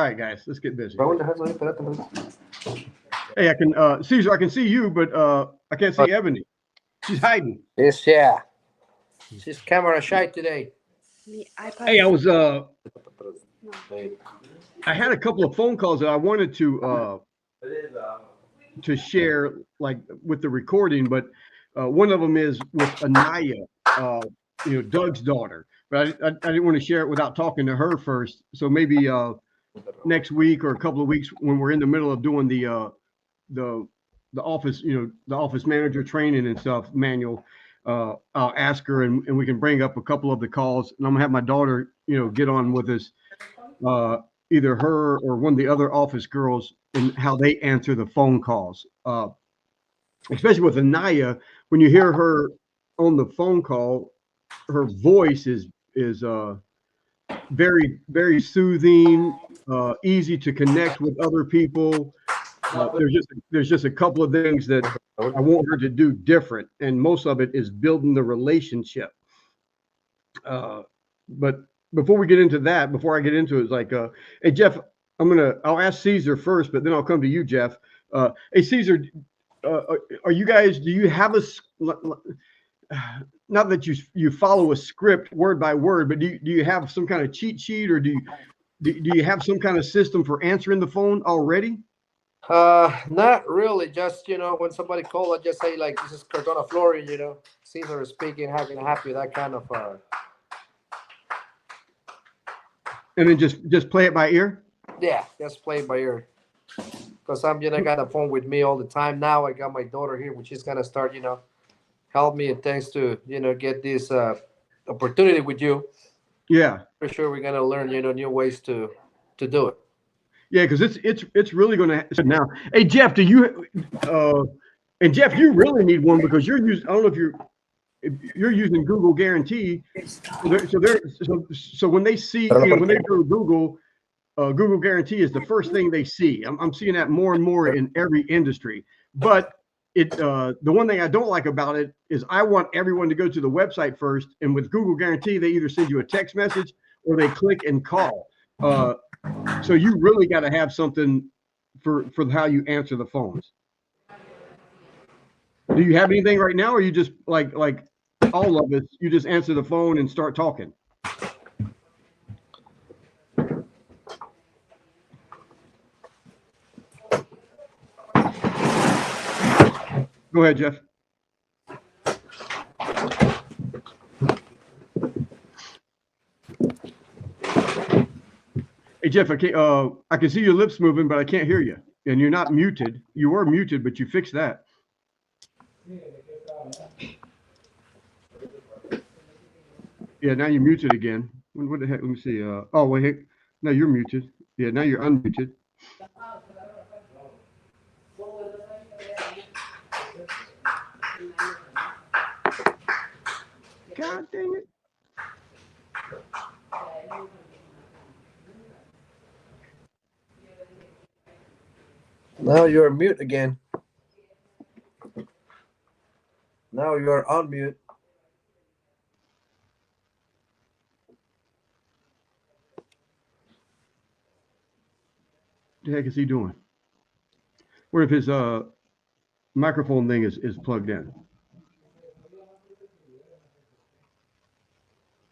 right, guys, let's get busy. Hey, I can Caesar, I can see you, but I can't see Ebony. She's hiding. Yes, yeah. She's camera shy today. The iPad. Hey, No. I had a couple of phone calls that I wanted to share, like with the recording, but one of them is with Anaya, Doug's daughter. But I didn't want to share it without talking to her first. So maybe next week or a couple of weeks when we're in the middle of doing the office, the office manager training and stuff manual, I'll ask her and we can bring up a couple of the calls, and I'm gonna have my daughter, get on with us, either her or one of the other office girls, and how they answer the phone calls. Especially with Anaya, when you hear her on the phone call, her voice is very, very soothing, easy to connect with other people. There's just a couple of things that I want her to do different, and most of it is building the relationship. But before we get into that, before I get into it, it's like, hey Jeff, I'll ask Caesar first, but then I'll come to you, Jeff. Hey Caesar, are you guys? Do you have not that you follow a script word by word, but do you have some kind of cheat sheet, or do you have some kind of system for answering the phone already? Not really. Just when somebody calls, I just say like, "This is Cardona Florian." Caesar is speaking. How can I help you? That kind of. And then just play it by ear. Yeah, just play it by ear. Because I'm got a phone with me all the time now. I got my daughter here, which is gonna start help me, and thanks to get this opportunity with you. Yeah, for sure we're gonna learn new ways to do it. Yeah, because it's really going to now. Hey Jeff, do you and Jeff, you really need one because you're using. I don't know if you're using Google Guarantee. So when they see when they go to Google, Google Guarantee is the first thing they see. I'm seeing that more and more in every industry. But the one thing I don't like about it is I want everyone to go to the website first, and with Google Guarantee, they either send you a text message or they click and call. So you really got to have something for how you answer the phones. Do you have anything right now, or you just like all of us, you just answer the phone and start talking? Go ahead, Jeff. Hey Jeff, I can see your lips moving, but I can't hear you. And you're not muted. You were muted, but you fixed that. Yeah, now you're muted again. What the heck? Let me see. Oh wait, hey, no, you're muted. Yeah, now you're unmuted. God dang it. Now you're mute again. Now you're on mute. What the heck is he doing? What if his microphone thing is plugged in?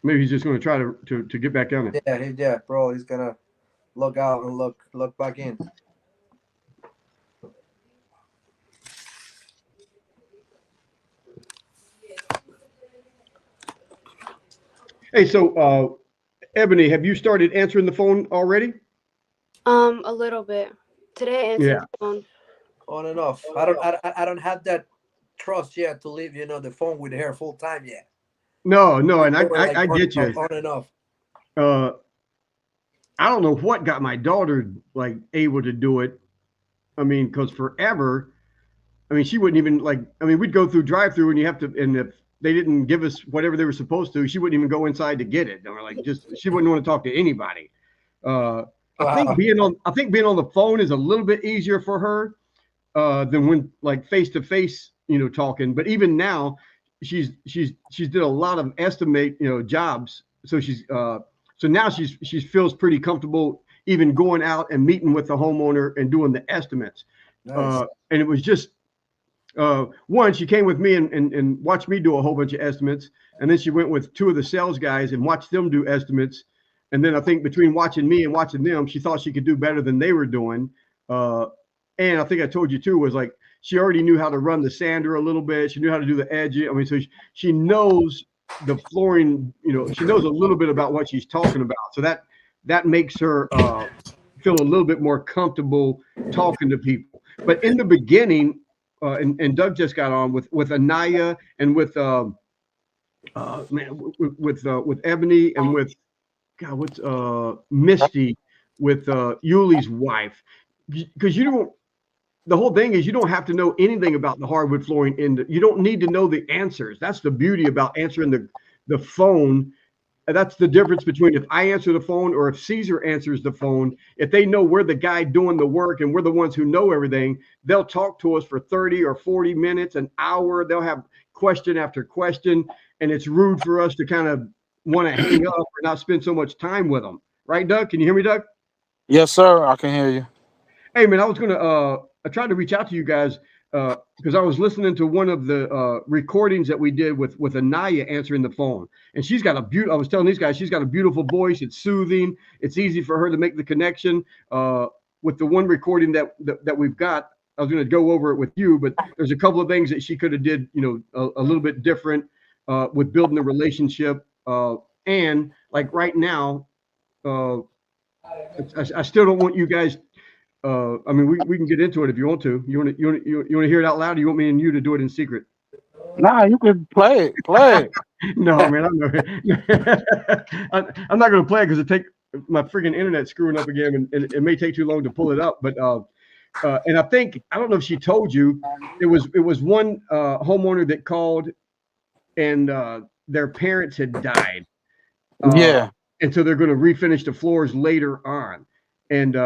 Maybe he's just going to try to get back on it. Yeah, bro. He's gonna log out and look back in. Hey, so Ebony, have you started answering the phone already? A little bit. Today I answered the phone. On and off. I don't have that trust yet to leave the phone with her full time yet. No, and I get you. On and off. I don't know what got my daughter like able to do it. I mean, because forever, I mean, she wouldn't even we'd go through drive-through and you have to, and if they didn't give us whatever they were supposed to, she wouldn't even go inside to get it. And we're like, she wouldn't want to talk to anybody. I think being on the phone is a little bit easier for her than when like face to face, talking. But even now, she's did a lot of estimate, jobs. So so now she feels pretty comfortable even going out and meeting with the homeowner and doing the estimates. Nice. And it was just one, she came with me and watched me do a whole bunch of estimates, and then she went with two of the sales guys and watched them do estimates. And then I think between watching me and watching them, she thought she could do better than they were doing. And I think I told you too, was like she already knew how to run the sander a little bit. She knew how to do the edging. I mean, so she knows the flooring. You know, she knows a little bit about what she's talking about. So that makes her feel a little bit more comfortable talking to people. But in the beginning, and Doug just got on with Anaya and with Ebony and with God, what's Misty, with Yuli's wife, because you don't. The whole thing is you don't have to know anything about the hardwood flooring. You don't need to know the answers. That's the beauty about answering the phone. That's the difference between if I answer the phone or if Caesar answers the phone. If they know we're the guy doing the work and we're the ones who know everything, they'll talk to us for 30 or 40 minutes, an hour. They'll have question after question, and it's rude for us to kind of want to hang up or not spend so much time with them. Right, Doug? Can you hear me, Doug? Yes, sir. I can hear you. Hey, man, I tried to reach out to you guys because I was listening to one of the recordings that we did with Anaya answering the phone. And she's got I was telling these guys, she's got a beautiful voice. It's soothing. It's easy for her to make the connection. With the one recording that we've got, I was going to go over it with you, but there's a couple of things that she could have did, a little bit different with building the relationship. And like right now, I still don't want you guys. I mean, we can get into it if you want to. You want to hear it out loud, or you want me and you to do it in secret? Nah, you can play it. Play it. No, man, I'm not going to play it because it take my freaking internet screwing up again, and it may take too long to pull it up. But and I don't know if she told you, it was one homeowner that called, and their parents had died. Yeah. And so they're going to refinish the floors later on, and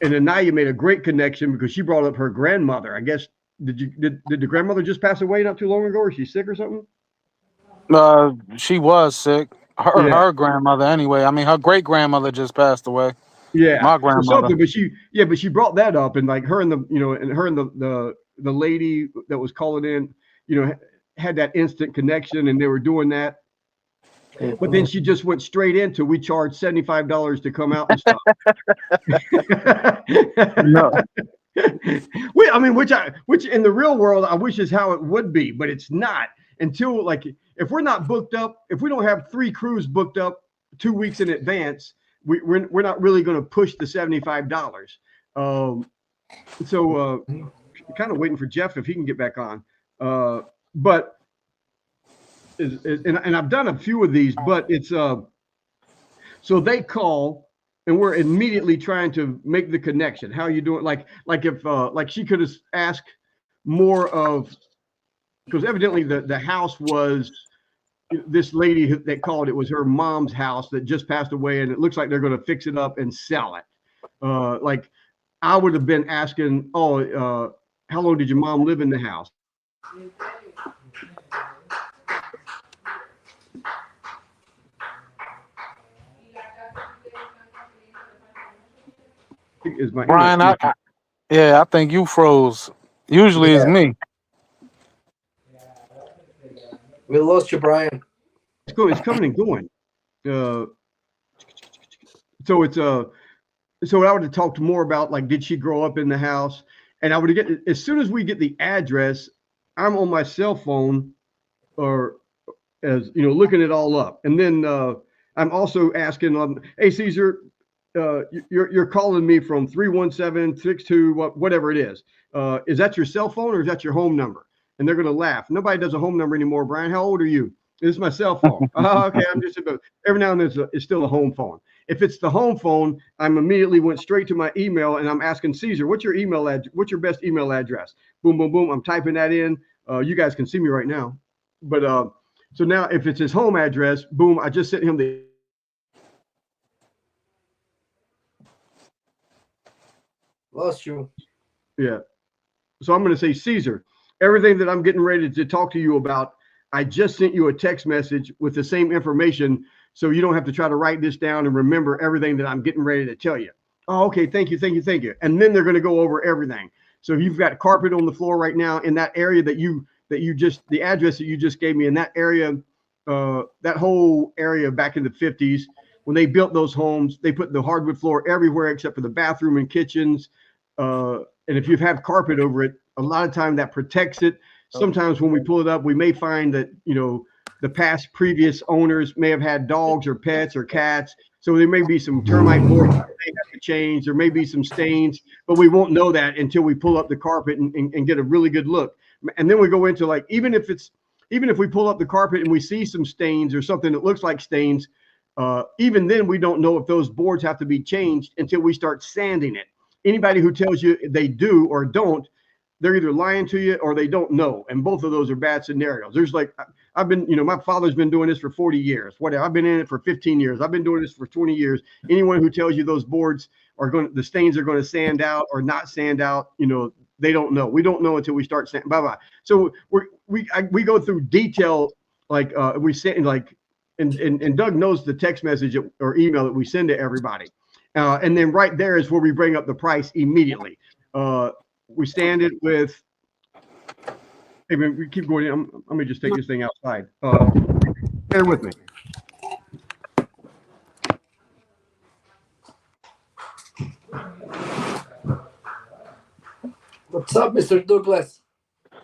Anaya made a great connection because she brought up her grandmother. I guess did the grandmother just pass away not too long ago? Or is she sick or something? She was sick. Her grandmother anyway. I mean, her great grandmother just passed away. Yeah, My grandmother. But she brought that up, and like her and the lady that was calling in, had that instant connection, and they were doing that. But then she just went straight into we charge $75 to come out and stuff. No. I mean, which in the real world I wish is how it would be, but it's not until like if we're not booked up, if we don't have 3 crews booked up 2 weeks in advance, we're not really going to push the $75. So kind of waiting for Jeff if he can get back on, but. And I've done a few of these, but it's so they call and we're immediately trying to make the connection. How are you doing? Like if like she could have asked more of, because evidently the house was this lady that called, it was her mom's house that just passed away, and it looks like they're going to fix it up and sell it. Like I would have been asking, how long did your mom live in the house? Is my Brian, I think you froze. Usually it's me. We lost you, Brian. It's coming and going. So it's so I would have talked more about like, did she grow up in the house? And I would get, as soon as we get the address, I'm on my cell phone, or as looking it all up, and then I'm also asking, hey Caesar, you're calling me from 317-62 whatever it is. Is that your cell phone or is that your home number? And they're gonna laugh. Nobody does a home number anymore. Brian, how old are you? This is my cell phone. Okay, I'm just about, every now and then it's still a home phone. If it's the home phone, I'm immediately went straight to my email and I'm asking Caesar, what's your email what's your best email address? Boom, boom, boom. I'm typing that in. You guys can see me right now. But so now if it's his home address, boom, I just sent him the. Lost you. Yeah. So I'm going to say, Caesar, everything that I'm getting ready to talk to you about, I just sent you a text message with the same information. so you don't have to try to write this down and remember everything that I'm getting ready to tell you. Oh, okay, thank you. And then they're going to go over everything. So if you've got carpet on the floor right now in that area that you just, the address that you just gave me in that area, that whole area back in the 50s, when they built those homes, they put the hardwood floor everywhere except for the bathroom and kitchens. And if you have carpet over it, a lot of time that protects it. Sometimes when we pull it up, we may find that, the past previous owners may have had dogs or pets or cats. So there may be some termite boards that they have to change. There may be some stains, but we won't know that until we pull up the carpet and get a really good look. And then we go into like, even if we pull up the carpet and we see some stains or something that looks like stains, even then we don't know if those boards have to be changed until we start sanding it. Anybody who tells you they do or don't, they're either lying to you or they don't know. And both of those are bad scenarios. There's like, I've been, my father's been doing this for 40 years. Whatever. I've been in it for 15 years. I've been doing this for 20 years. Anyone who tells you those boards the stains are going to sand out or not sand out, they don't know. We don't know until we start sanding. Bye-bye. So we go through detail, like we send like, and Doug knows the text message or email that we send to everybody. And then right there is where we bring up the price immediately. We stand it with, hey man, we keep going in. I'm gonna just take this thing outside. Bear with me. What's up, Mr. Douglas?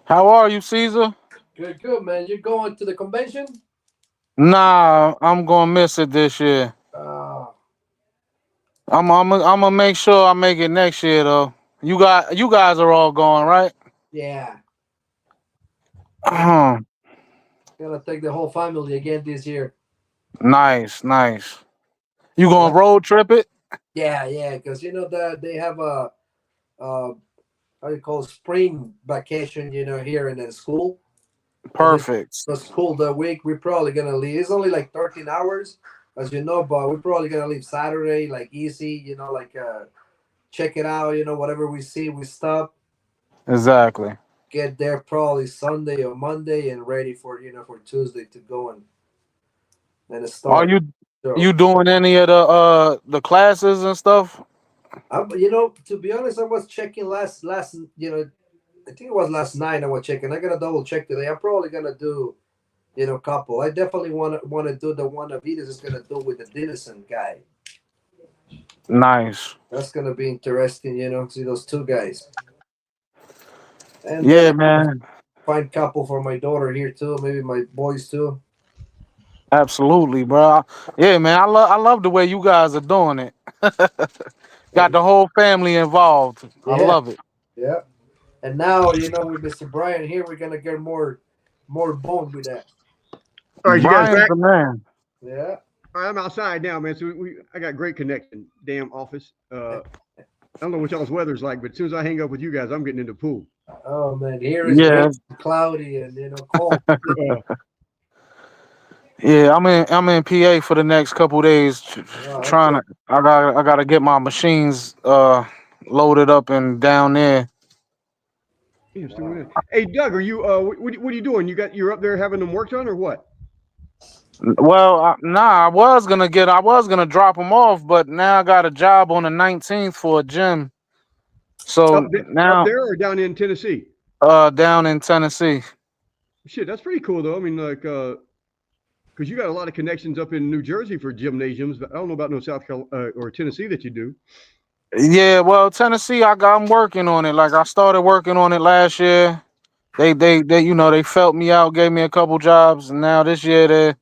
How are you, Caesar? Good, man. You going to the convention? Nah, I'm gonna miss it this year. I'm gonna make sure I make it next year though. You guys are all going, right? Yeah. Nice. Gonna take the whole family again this year. You gonna road trip it? Yeah, because that they have a how you call it, spring vacation, here in the school. Perfect. The school the week we're probably gonna leave. It's only like 13 hours, as you know, but we're probably gonna leave Saturday, like easy, like check it out, whatever we see, we stop. Exactly. Get there probably Sunday or Monday and ready for for Tuesday to go and Are start. you doing any of the classes and stuff? To be honest, I was checking last I think it was last night I was checking. I gotta double check today. I'm probably gonna do couple. I definitely want to do the one that Venus is gonna do with the Denison guy. Nice. That's gonna be interesting, see those two guys. And yeah, man. Find couple for my daughter here too, maybe my boys too. Absolutely, bro. Yeah, man. I love the way you guys are doing it. Got the whole family involved. Yeah. I love it. Yeah. And now, with Mr. Brian here, we're gonna get more bone with that. All right, you guys Brian's back? the man. Yeah. All right, I'm outside now, man. So I got great connection. Damn office. I don't know what y'all's weather's like, but as soon as I hang up with you guys, I'm getting in the pool. Oh man, here is cloudy and cold. Yeah, I'm in PA for the next couple days, trying to. I gotta get my machines loaded up and down there. Hey, Doug, are you what are you doing? You're up there having them worked on or what? Well, I was gonna drop them off, but now I got a job on the 19th for a gym. So now up there or down in Tennessee? Down in Tennessee. Shit, that's pretty cool though. I mean, like, because you got a lot of connections up in New Jersey for gymnasiums, but I don't know about no South Carolina or Tennessee that you do. Yeah, well, Tennessee, I'm working on it. Like I started working on it last year. They they felt me out, gave me a couple jobs, and now this year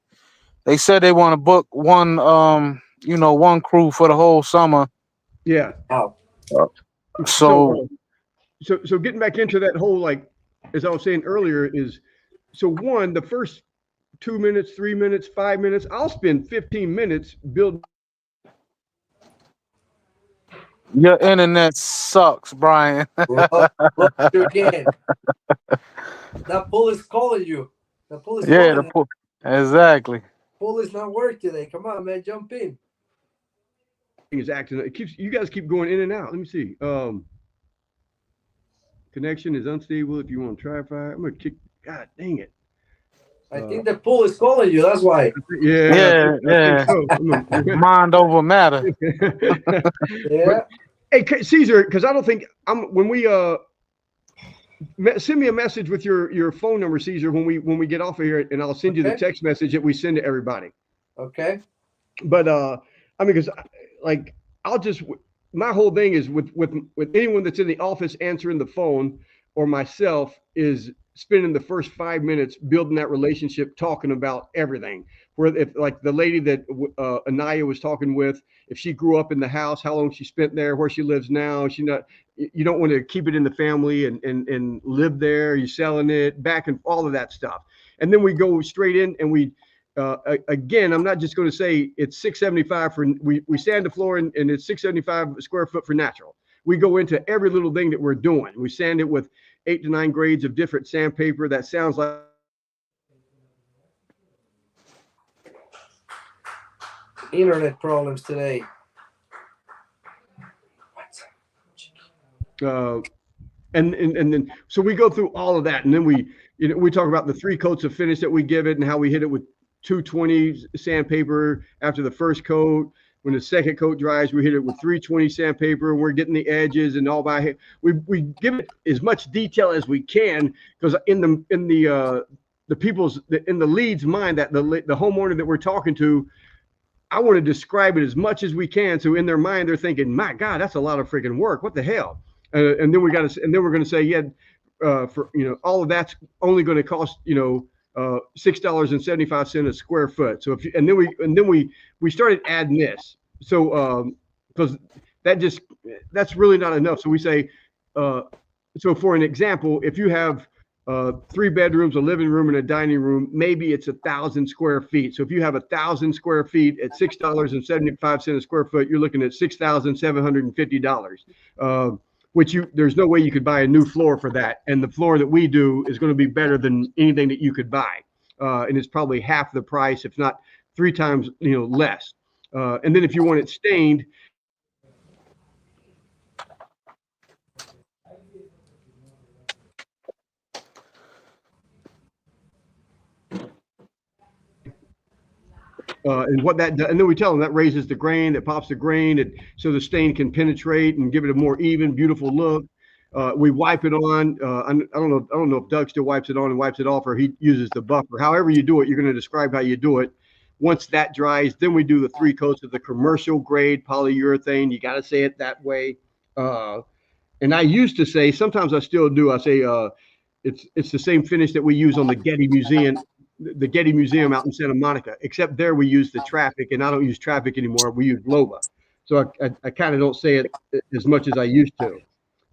they said they want to book one crew for the whole summer. Yeah. Wow. So getting back into that whole, like, as I was saying earlier, is the first 2 minutes, 3 minutes, 5 minutes, I'll spend 15 minutes building. Your internet sucks, Brian. Look you again. That pool is calling you. The pool is Yeah, calling exactly. Pool is not work today. Come on, man, jump in. Is acting. You guys keep going in and out. Let me see. Connection is unstable. If you want to try fire, I'm gonna kick. God dang it. I think the pool is calling you. That's why. Yeah, Yeah, I think yeah. so. Mind over matter. But Yeah. hey, Caesar, because I don't think when we send me a message with your phone number, Caesar, when we get off of here, and I'll send you the Okay. text message that we send to everybody. Okay. But I mean, because like I'll just my whole thing is with anyone that's in the office answering the phone or myself is spending the first 5 minutes building that relationship, talking about everything. Where if like the lady that Anaya was talking with, if she grew up in the house, how long she spent there, where she lives now, she not. You don't want to keep it in the family and live there. You're selling it back and all of that stuff, and then we go straight in and we again, I'm not just going to say it's 675 for we sand the floor and it's 675 square foot for natural. We go into every little thing that we're doing. We sand it with 8 to 9 grades of different sandpaper. That sounds like Internet problems today. uh, and then so we go through all of that, and then we talk about the 3 coats of finish that we give it and how we hit it with 220 sandpaper after the first coat. When the second coat dries, we hit it with 320 sandpaper, and we're getting the edges and all by. We give it as much detail as we can, because in the people's in the lead's mind, that the homeowner that we're talking to, I want to describe it as much as we can. So in their mind, they're thinking, "My God, that's a lot of freaking work. What the hell?" And then we're going to say, "Yeah, for all of that's only going to cost $6.75 a square foot." So if you, and then we started adding this. So because that's really not enough. So we say, so for an example, if you have 3 bedrooms, a living room, and a dining room, maybe it's 1,000 square feet. So if you have 1,000 square feet at $6.75 a square foot, you're looking at $6,750. Which there's no way you could buy a new floor for that, and the floor that we do is going to be better than anything that you could buy, and it's probably half the price, if not 3 times less. And then if you want it stained, and what that does, and then we tell them that raises the grain, that pops the grain, so the stain can penetrate and give it a more even, beautiful look. We wipe it on. I don't know if Doug still wipes it on and wipes it off, or he uses the buffer. However you do it, you're going to describe how you do it. Once that dries, then we do the 3 coats of the commercial grade polyurethane. You got to say it that way. And I used to say, sometimes I still do. I say it's the same finish that we use on the Getty Museum out in Santa Monica, except there we use the traffic, and I don't use traffic anymore. We use Loba. So I kind of don't say it as much as I used to.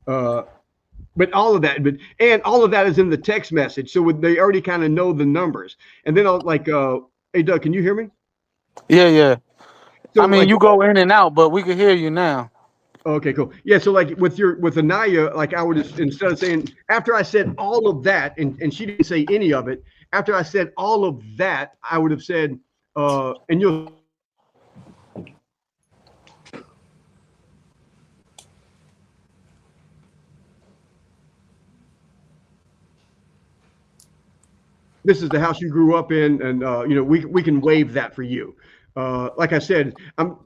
But all of that, and all of that is in the text message, so they already kind of know the numbers. And then I'll like, hey Doug, can you hear me? Yeah, yeah. So I mean, like, you go in and out, but we can hear you now. okay, cool. Yeah, so like with Anaya, like I would just, instead of saying after I said all of that, and she didn't say any of it. After I said all of that, I would have said, and you'll. This is the house you grew up in, and we can waive that for you. Like I said,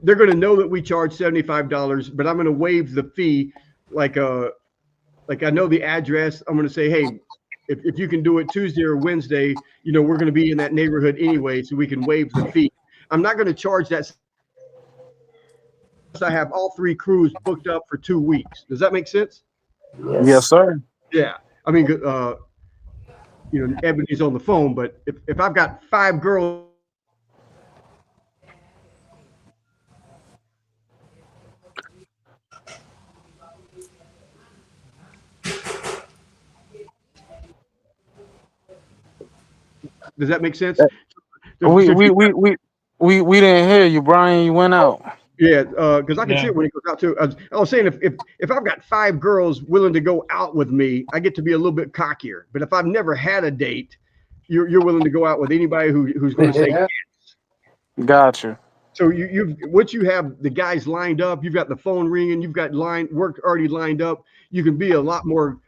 they're going to know that we charge $75, but I'm going to waive the fee. Like I know the address. I'm going to say, hey, if you can do it Tuesday or Wednesday, we're going to be in that neighborhood anyway, so we can waive the fee. I'm not going to charge that. I have all 3 crews booked up for 2 weeks. Does that make sense? Yes, sir. Yeah. I mean, Ebony's on the phone, but if I've got 5 girls. Does that make sense? We we we we we didn't hear you, Brian. You went out. Yeah, because I can see it when it goes out too. I was saying if I've got 5 girls willing to go out with me, I get to be a little bit cockier. But if I've never had a date, you're willing to go out with anybody who's going to say yes. Gotcha. So once you have the guys lined up, you've got the phone ringing, you've got work already lined up. You can be a lot more,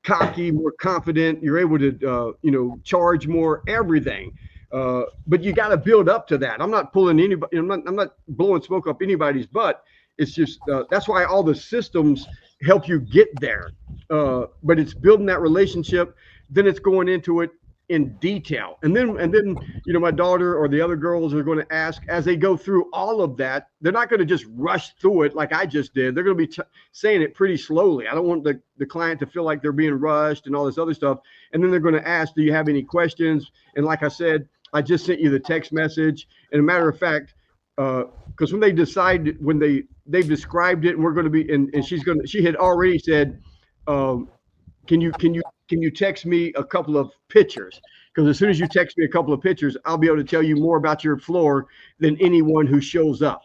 cocky, more confident. You're able to, charge more, everything. But you got to build up to that. I'm not pulling anybody. I'm not blowing smoke up anybody's butt. It's just that's why all the systems help you get there. But it's building that relationship. Then it's going into it in detail, and then my daughter or the other girls are going to ask as they go through all of that. They're not going to just rush through it like I just did. They're going to be saying it pretty slowly. I don't want the client to feel like they're being rushed and all this other stuff. And then they're going to ask, do you have any questions? And like I said, I just sent you the text message. And a matter of fact, because when they've described it, and we're going to be, and she had already said, can you text me a couple of pictures? Because as soon as you text me a couple of pictures, I'll be able to tell you more about your floor than anyone who shows up.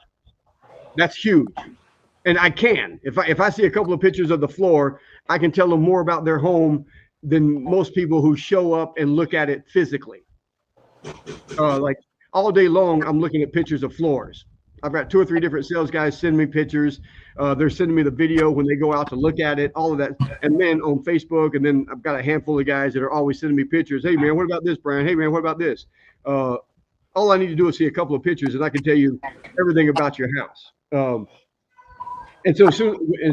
That's huge. And I can, if I see a couple of pictures of the floor, I can tell them more about their home than most people who show up and look at it physically. Like all day long, I'm looking at pictures of floors. I've got 2 or 3 different sales guys send me pictures. They're sending me the video when they go out to look at it, all of that. And then on Facebook, and then I've got a handful of guys that are always sending me pictures. Hey, man, what about this, Brian? Hey, man, what about this? All I need to do is see a couple of pictures, and I can tell you everything about your house. And so as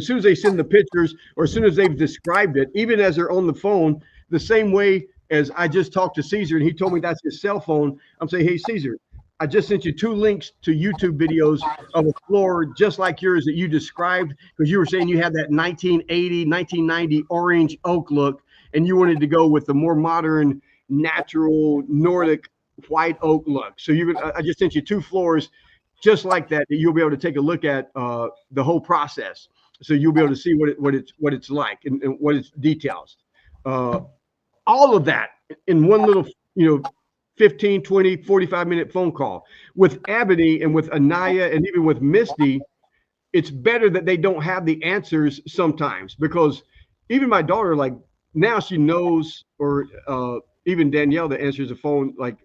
soon as they send the pictures, or as soon as they've described it, even as they're on the phone, the same way as I just talked to Caesar, and he told me that's his cell phone, I'm saying, hey, Caesar, I just sent you 2 links to YouTube videos of a floor just like yours that you described, because you were saying you had that 1980, 1990 orange oak look, and you wanted to go with the more modern, natural, Nordic white oak look. So I just sent you 2 floors just like that you'll be able to take a look at the whole process. So you'll be able to see what it's like and what its details. All of that in one little, 15, 20, 45-minute phone call. With Ebony and with Anaya and even with Misty, it's better that they don't have the answers sometimes, because even my daughter, like now she knows, or even Danielle that answers the phone, like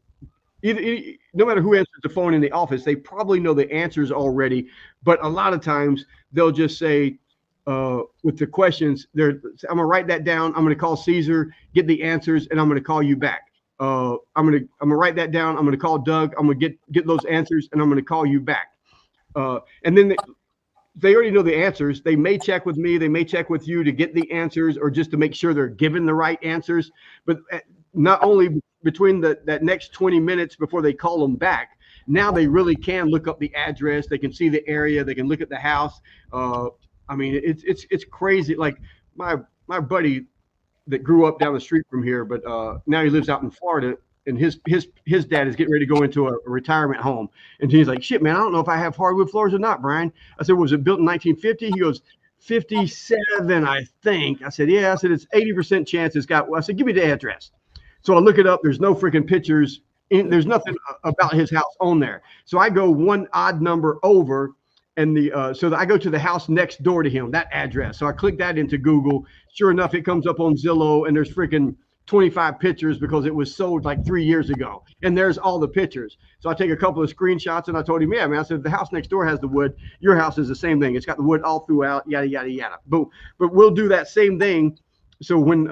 no matter who answers the phone in the office, they probably know the answers already. But a lot of times they'll just say, with the questions, I'm gonna write that down. I'm gonna call Caesar, get the answers, and I'm gonna call you back. I'm gonna write that down. I'm gonna call Doug. I'm gonna get those answers, and I'm gonna call you back. And then they already know the answers. They may check with me. They may check with you to get the answers, or just to make sure they're given the right answers. But not only between that next 20 minutes before they call them back, now they really can look up the address. They can see the area. They can look at the house. I mean, it's crazy. Like my buddy that grew up down the street from here, but now he lives out in Florida, and his dad is getting ready to go into a retirement home. And he's like, shit, man, I don't know if I have hardwood floors or not, Brian. I said, was it built in 1950? He goes, 57, I think. I said, yeah. I said, it's 80% chance it's got. I said, give me the address. So I look it up. There's no freaking pictures. There's nothing about his house on there. So I go one odd number over, and so I go to the house next door to him, that address. So I click that into Google. Sure enough, it comes up on Zillow, and there's freaking 25 pictures because it was sold like 3 years ago. And there's all the pictures. So I take a couple of screenshots, and I told him, yeah, man, I said, the house next door has the wood. Your house is the same thing. It's got the wood all throughout, yada, yada, yada. But we'll do that same thing. So when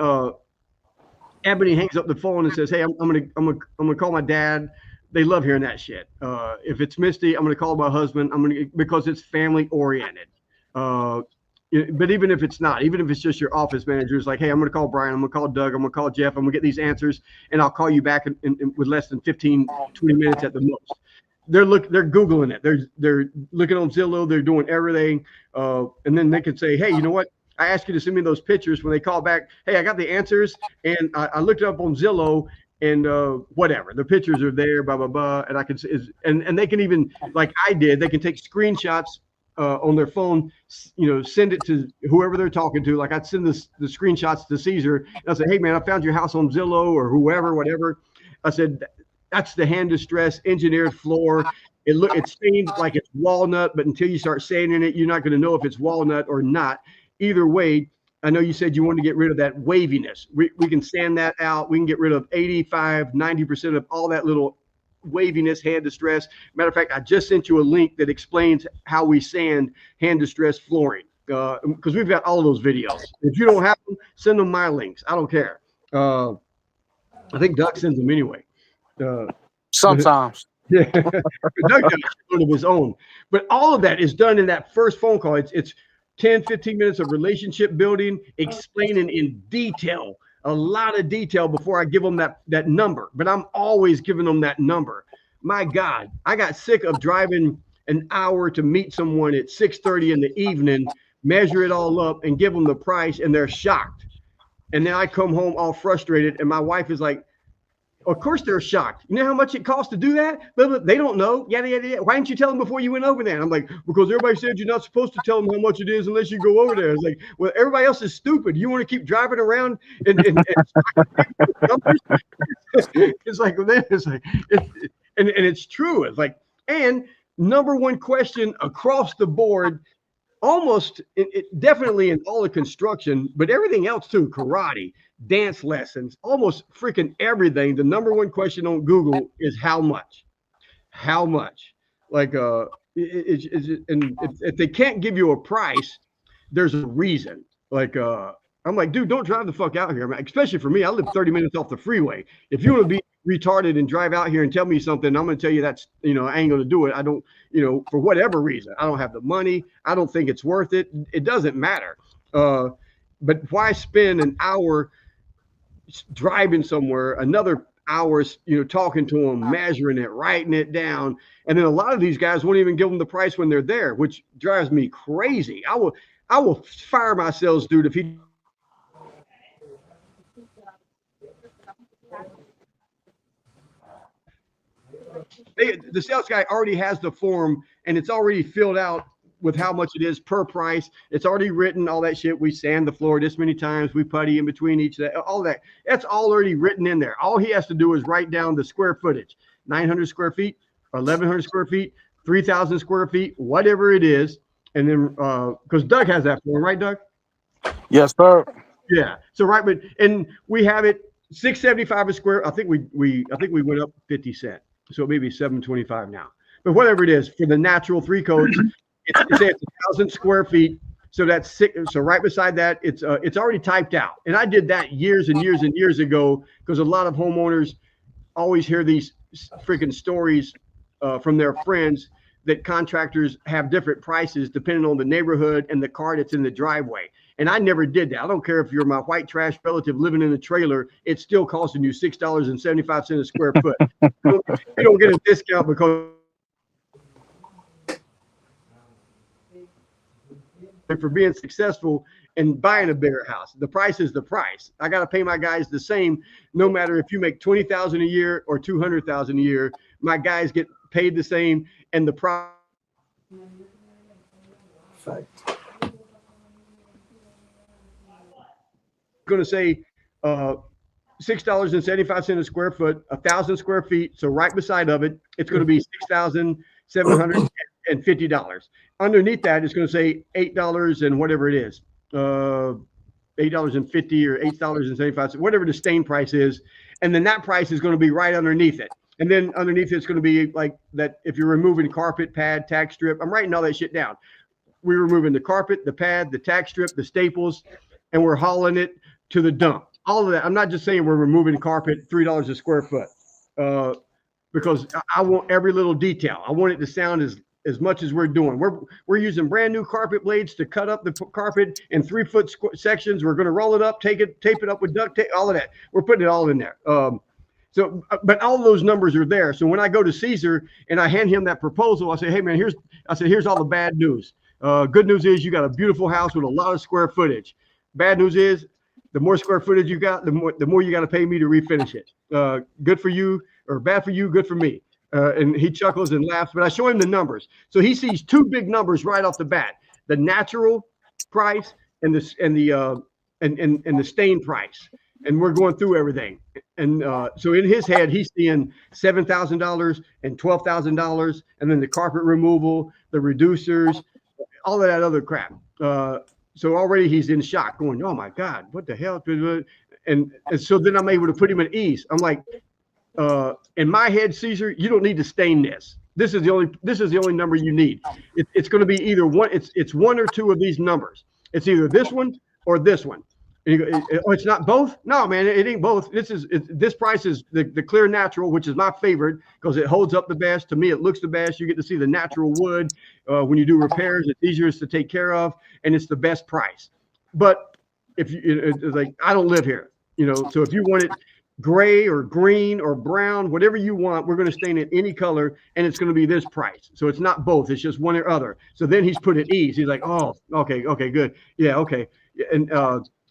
Ebony hangs up the phone and says, hey, I'm gonna call my dad. They love hearing that shit. If it's Misty, I'm gonna call my husband. Because it's family oriented. But even if it's not, even if it's just your office manager is like, hey, I'm gonna call Brian, I'm gonna call Doug, I'm gonna call Jeff, I'm gonna get these answers, and I'll call you back in with less than 15, 20 minutes at the most. They're Googling it. They're looking on Zillow. They're doing everything, and then they can say, hey, you know what? I asked you to send me those pictures. When they call back, hey, I got the answers, and I looked it up on Zillow, and whatever, the pictures are there, blah blah blah, and I can, and they can even, like I did, they can take screenshots on their phone, send it to whoever they're talking to. Like I'd send the screenshots to Caesar, and I said, hey man, I found your house on Zillow or whoever, whatever. I said, that's the hand distressed engineered floor. It stains like it's walnut, but until you start sanding it, you're not going to know if it's walnut or not. Either way, I know you said you want to get rid of that waviness. We can sand that out. We can get rid of 85, 90% of all that little waviness, hand distress. Matter of fact, I just sent you a link that explains how we sand hand distress flooring. because we've got all those videos. If you don't have them, send them my links. I don't care. I think Doug sends them anyway. Sometimes. Yeah, Doug got one of his own. But all of that is done in that first phone call. It's 10, 15 minutes of relationship building, explaining in detail, a lot of detail before I give them that number. But I'm always giving them that number. My God, I got sick of driving an hour to meet someone at 6:30 in the evening, measure it all up, and give them the price, and they're shocked. And then I come home all frustrated, and my wife is like, of course they're shocked. You know how much it costs to do that? They don't know. Yada, yada, yada. Why didn't you tell them before you went over there? And I'm like, because everybody said you're not supposed to tell them how much it is unless you go over there. It's like, well, everybody else is stupid. You want to keep driving around and numbers? It's like, and it's true. It's like, and number one question across the board, almost definitely in all the construction, but everything else too, karate, dance lessons, almost freaking everything. The number one question on Google is how much? How much? Like, and if they can't give you a price, there's a reason. Like, I'm like, dude, don't drive the fuck out here, man. Especially for me, I live 30 minutes off the freeway. If you want to be retarded and drive out here and tell me something, I'm going to tell you that's, I ain't going to do it. I don't, for whatever reason, I don't have the money. I don't think it's worth it. It doesn't matter. But why spend an hour driving somewhere, another hours, talking to them, measuring it, writing it down. And then a lot of these guys won't even give them the price when they're there, which drives me crazy. I will fire my sales dude if he the sales guy already has the form and it's already filled out with how much it is per price. It's already written, all that shit. We sand the floor this many times. We putty in between each of that, all that. That's all already written in there. All he has to do is write down the square footage, 900 square feet, 1,100 square feet, 3,000 square feet, whatever it is. And then, because Doug has that form, right, Doug? Yes, sir. Yeah. So right, but and we have it $6.75 a square. I think we went up 50 cents. So maybe $7.25 now. But whatever it is, for the natural 3 coats, it's 1,000 square feet. So that's six. So right beside that, it's already typed out. And I did that years and years and years ago because a lot of homeowners always hear these freaking stories from their friends that contractors have different prices depending on the neighborhood and the car that's in the driveway. And I never did that. I don't care if you're my white trash relative living in a trailer, it's still costing you $6.75 a square foot. You don't get a discount because for being successful and buying a bigger house. The price is the price. I got to pay my guys the same, no matter if you make $20,000 a year or $200,000 a year. My guys get paid the same, and the price. Going to say $6.75 a square foot, 1,000 square feet. So right beside of it, it's going to be $6,750. Underneath that, it's going to say $8 and whatever it is, $8.50 or $8.75, whatever the stain price is, and then that price is going to be right underneath it. And then underneath it's going to be like that. If you're removing carpet, pad, tack strip, I'm writing all that shit down. We're removing the carpet, the pad, the tack strip, the staples, and we're hauling it to the dump. All of that. I'm not just saying we're removing carpet, $3 a square foot, because I want every little detail. I want it to sound as much as we're doing. We're using brand new carpet blades to cut up the carpet in 3-foot sections. We're going to roll it up, tape it up with duct tape, all of that. We're putting it all in there. But all those numbers are there. So when I go to Caesar and I hand him that proposal, I say, hey man, here's all the bad news. Good news is you got a beautiful house with a lot of square footage. Bad news is the more square footage you got, the more you got to pay me to refinish it. Good for you, or bad for you, good for me. And he chuckles and laughs, but I show him the numbers. So he sees 2 big numbers right off the bat: the natural price and the stain price. And we're going through everything. And so in his head, he's seeing $7,000 and $12,000, and then the carpet removal, the reducers, all of that other crap. So already he's in shock, going, "Oh my God, what the hell?" And so then I'm able to put him at ease. I'm like, in my head, Caesar, you don't need to stain this. This is the only number you need. It's going to be either one. It's one or two of these numbers. It's either this one or this one. And you go, oh, it's not both? No, man, it ain't both. This price is the clear natural, which is my favorite because it holds up the best. To me, it looks the best. You get to see the natural wood when you do repairs. It's easier to take care of, and it's the best price. But if you it's like, I don't live here, so if you want it gray or green or brown, whatever you want, we're going to stain it any color, and it's going to be this price. So it's not both. It's just one or other. So then he's put at ease. He's like, oh, okay, good. Yeah, okay. And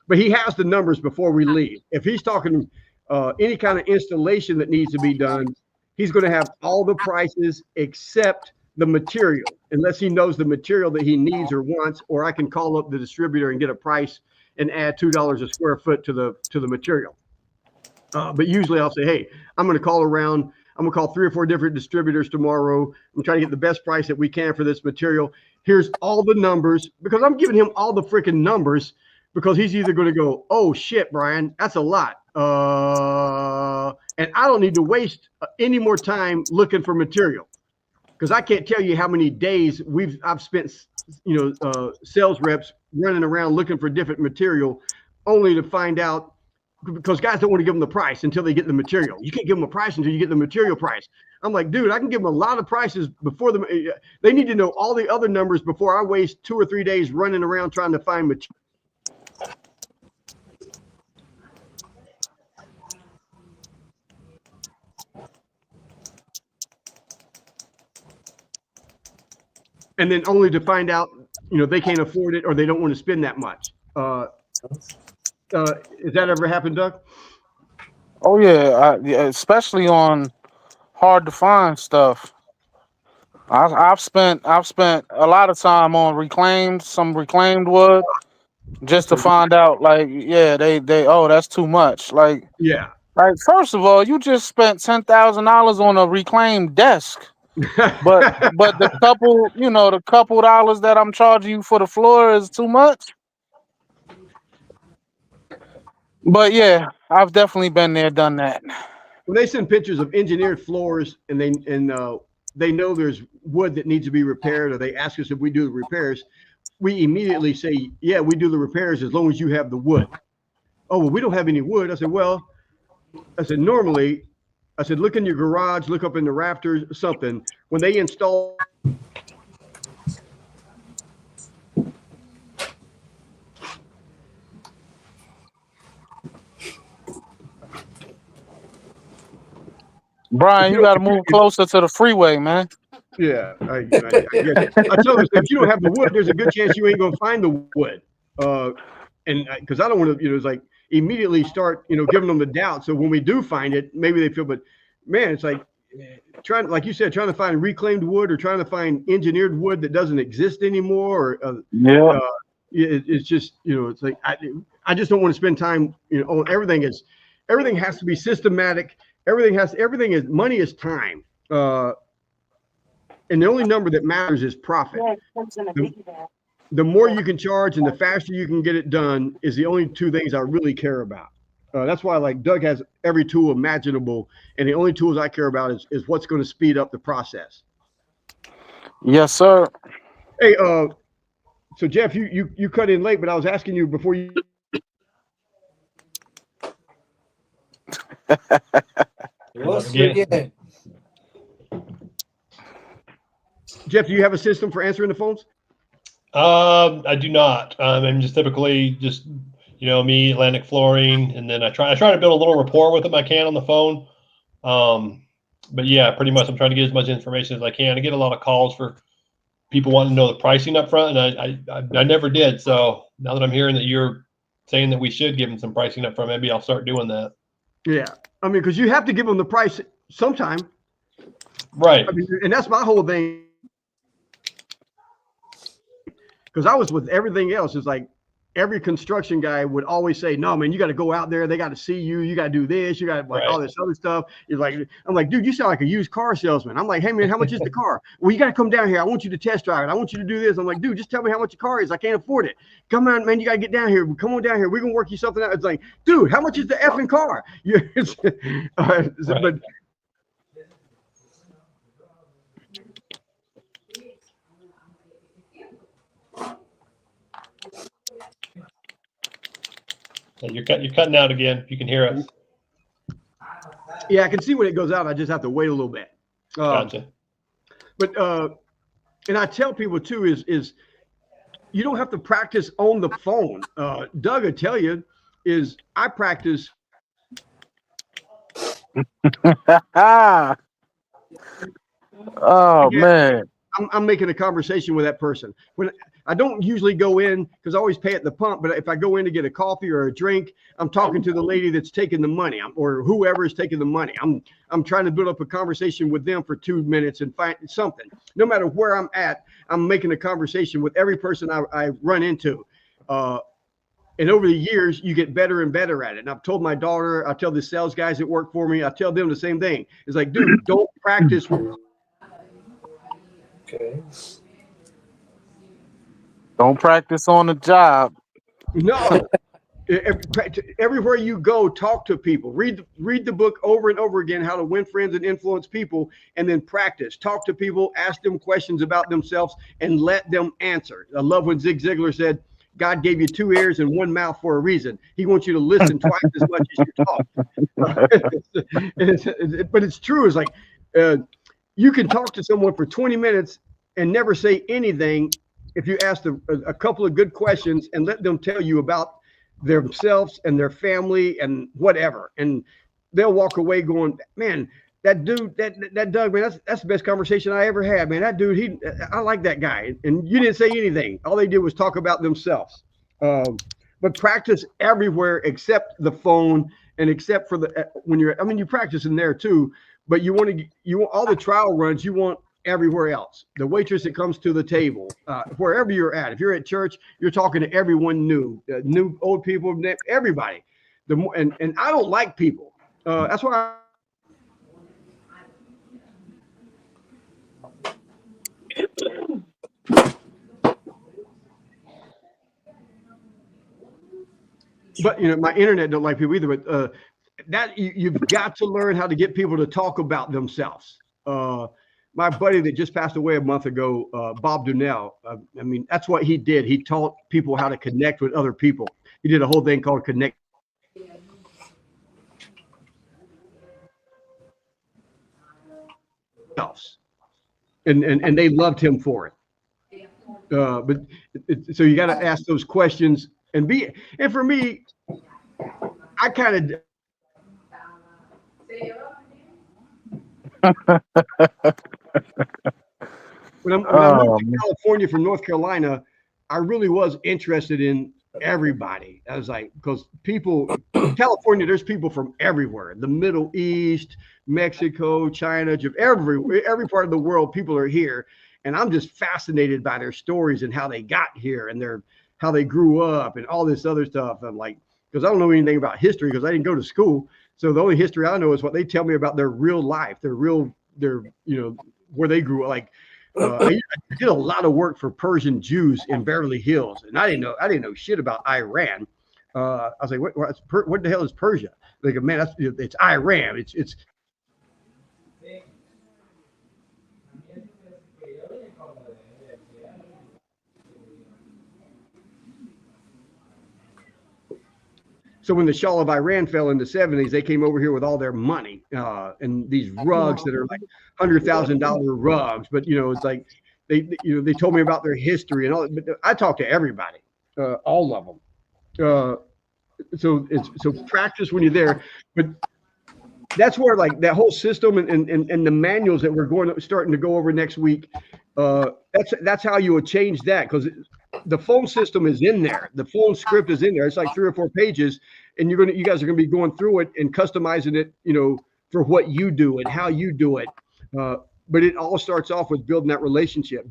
but he has the numbers before we leave. If he's talking any kind of installation that needs to be done, he's going to have all the prices except the material, unless he knows the material that he needs or wants, or I can call up the distributor and get a price and add $2 a square foot to the material. But usually I'll say, hey, I'm going to call around. I'm going to call 3 or 4 different distributors tomorrow. I'm trying to get the best price that we can for this material. Here's all the numbers, because I'm giving him all the freaking numbers, because he's either going to go, oh shit, Brian, that's a lot. And I don't need to waste any more time looking for material, because I can't tell you how many days I've spent, sales reps running around looking for different material, only to find out, because guys don't want to give them the price until they get the material. You can't give them a price until you get the material price. I'm like, dude, I can give them a lot of prices before they need to know all the other numbers before I waste 2 or 3 days running around trying to find material. And then only to find out, they can't afford it or they don't want to spend that much. Has that ever happened, Doug? Oh yeah, especially on hard to find stuff. I've spent a lot of time on some reclaimed wood, just to find out, like, yeah, they oh, that's too much. Like, Yeah. Like, first of all, you just spent $10,000 on a reclaimed desk. But the couple dollars that I'm charging you for the floor is too much. But yeah, I've definitely been there, done that. When they send pictures of engineered floors and they know there's wood that needs to be repaired, or they ask us if we do the repairs, we immediately say, yeah, we do the repairs as long as you have the wood. Oh, well, we don't have any wood. I said, normally, look in your garage, look up in the rafters, something. When they install. Brian, you got to move closer to the freeway, man. Yeah, I get it. I tell them, if you don't have the wood, there's a good chance you ain't going to find the wood. And because I don't want to, it's like immediately start, giving them the doubt. So when we do find it, maybe they feel, but man, it's like like you said, trying to find reclaimed wood or trying to find engineered wood that doesn't exist anymore. It's just, it's like, I just don't want to spend time, on everything. Everything has to be systematic. Money is time. And the only number that matters is profit. The more you can charge and the faster you can get it done is the only two things I really care about. That's why, like, Doug has every tool imaginable, and the only tools I care about is what's going to speed up the process. Yes, sir. Hey, so Jeff, you cut in late, but I was asking you before you. Jeff, do you have a system for answering the phones? I do not. I'm just typically me, Atlantic Flooring, and then I try to build a little rapport with them I can on the phone. But yeah, pretty much I'm trying to get as much information as I can. I get a lot of calls for people wanting to know the pricing up front, and I never did. So now that I'm hearing that you're saying that we should give them some pricing up front, maybe I'll start doing that. Yeah, I mean, because you have to give them the price sometime, right? I mean, and that's my whole thing. Because I was with everything else. It's like every construction guy would always say, no, man, you got to go out there. They got to see you. You got to do this. You got all this other stuff. It's like, I'm like, dude, you sound like a used car salesman. I'm like, hey, man, how much is the car? Well, you got to come down here. I want you to test drive it. I want you to do this. I'm like, dude, just tell me how much your car is. I can't afford it. Come on, man. You got to get down here. Come on down here. We're going to work you something out. It's like, dude, how much is the effing car? But Yeah, you're cutting out again. If you can hear us. Yeah, I can see when it goes out. I just have to wait a little bit. Gotcha. But and I tell people too is you don't have to practice on the phone. Doug will tell you is I practice. Oh Again, man. I'm making a conversation with that person. When I don't usually go in because I always pay at the pump, but if I go in to get a coffee or a drink, I'm talking to the lady that's taking the money, or whoever is taking the money. I'm trying to build up a conversation with them for 2 minutes and find something. No matter where I'm at, I'm making a conversation with every person I run into. And over the years, you get better and better at it. And I've told my daughter, I tell the sales guys that work for me, I tell them the same thing. It's like, dude, don't practice. Okay. Don't practice on the job. No. Everywhere you go, talk to people. Read the book over and over again, How to Win Friends and Influence People, and then practice. Talk to people, ask them questions about themselves, and let them answer. I love when Zig Ziglar said, God gave you 2 ears and 1 mouth for a reason. He wants you to listen twice as much as you talk. But it's true. It's like you can talk to someone for 20 minutes and never say anything if you ask a couple of good questions and let them tell you about themselves and their family and whatever, and they'll walk away going, man, that dude, that Doug, man, that's the best conversation I ever had, man. That dude, I like that guy. And you didn't say anything. All they did was talk about themselves. But practice everywhere except the phone and except for when you're, I mean, you practice in there too, but you want all the trial runs, you want everywhere else. The waitress that comes to the table, wherever you're at. If you're at church, you're talking to everyone new, old people, everybody. And I don't like people. That's why but my internet don't like people either. But that you've got to learn how to get people to talk about themselves. My buddy that just passed away a month ago, Bob Donnell, I mean, that's what he did. He taught people how to connect with other people. He did a whole thing called Connect. And they loved him for it. But so you got to ask those questions and for me, I kind of. When I moved to California from North Carolina, I really was interested in everybody. I was like, because California, there's people from everywhere, the Middle East, Mexico, China, every part of the world, people are here. And I'm just fascinated by their stories and how they got here and how they grew up and all this other stuff. I'm like, because I don't know anything about history because I didn't go to school. So the only history I know is what they tell me about their real life, where they grew up. Like, I did a lot of work for Persian Jews in Beverly Hills, and I didn't know shit about Iran. I was like, what the hell is Persia? Like, man, it's Iran. It's So when the Shah of Iran fell in the 70s, they came over here with all their money and these rugs that are like $100,000 rugs. But it's like they told me about their history and all. But I talked to everybody, all of them. So practice when you're there. But that's where like that whole system and the manuals that we're starting to go over next week. That's how you would change that, because the phone system is in there. The phone script is in there. It's like 3 or 4 pages, and you guys are going to be going through it and customizing it, for what you do and how you do it. But it all starts off with building that relationship.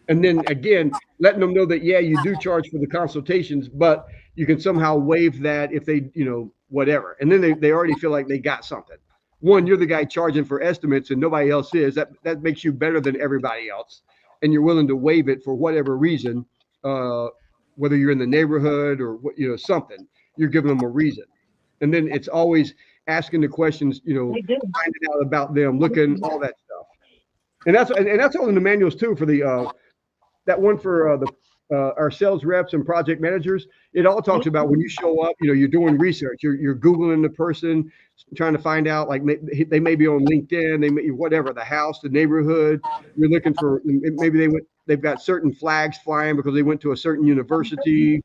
And then again, letting them know that, yeah, you do charge for the consultations, but you can somehow waive that if they, whatever. And then they already feel like they got something. One, you're the guy charging for estimates and nobody else is. That makes you better than everybody else. And you're willing to waive it for whatever reason, whether you're in the neighborhood or something. You're giving them a reason. And then it's always asking the questions, finding out about them, looking, all that stuff. And that's all in the manuals too for the that one for our sales reps and project managers, it all talks about when you show up, you're doing research, you're Googling the person, trying to find out, like they may be on LinkedIn, they may, whatever, the house, the neighborhood, you're looking for, maybe they've got certain flags flying because they went to a certain university,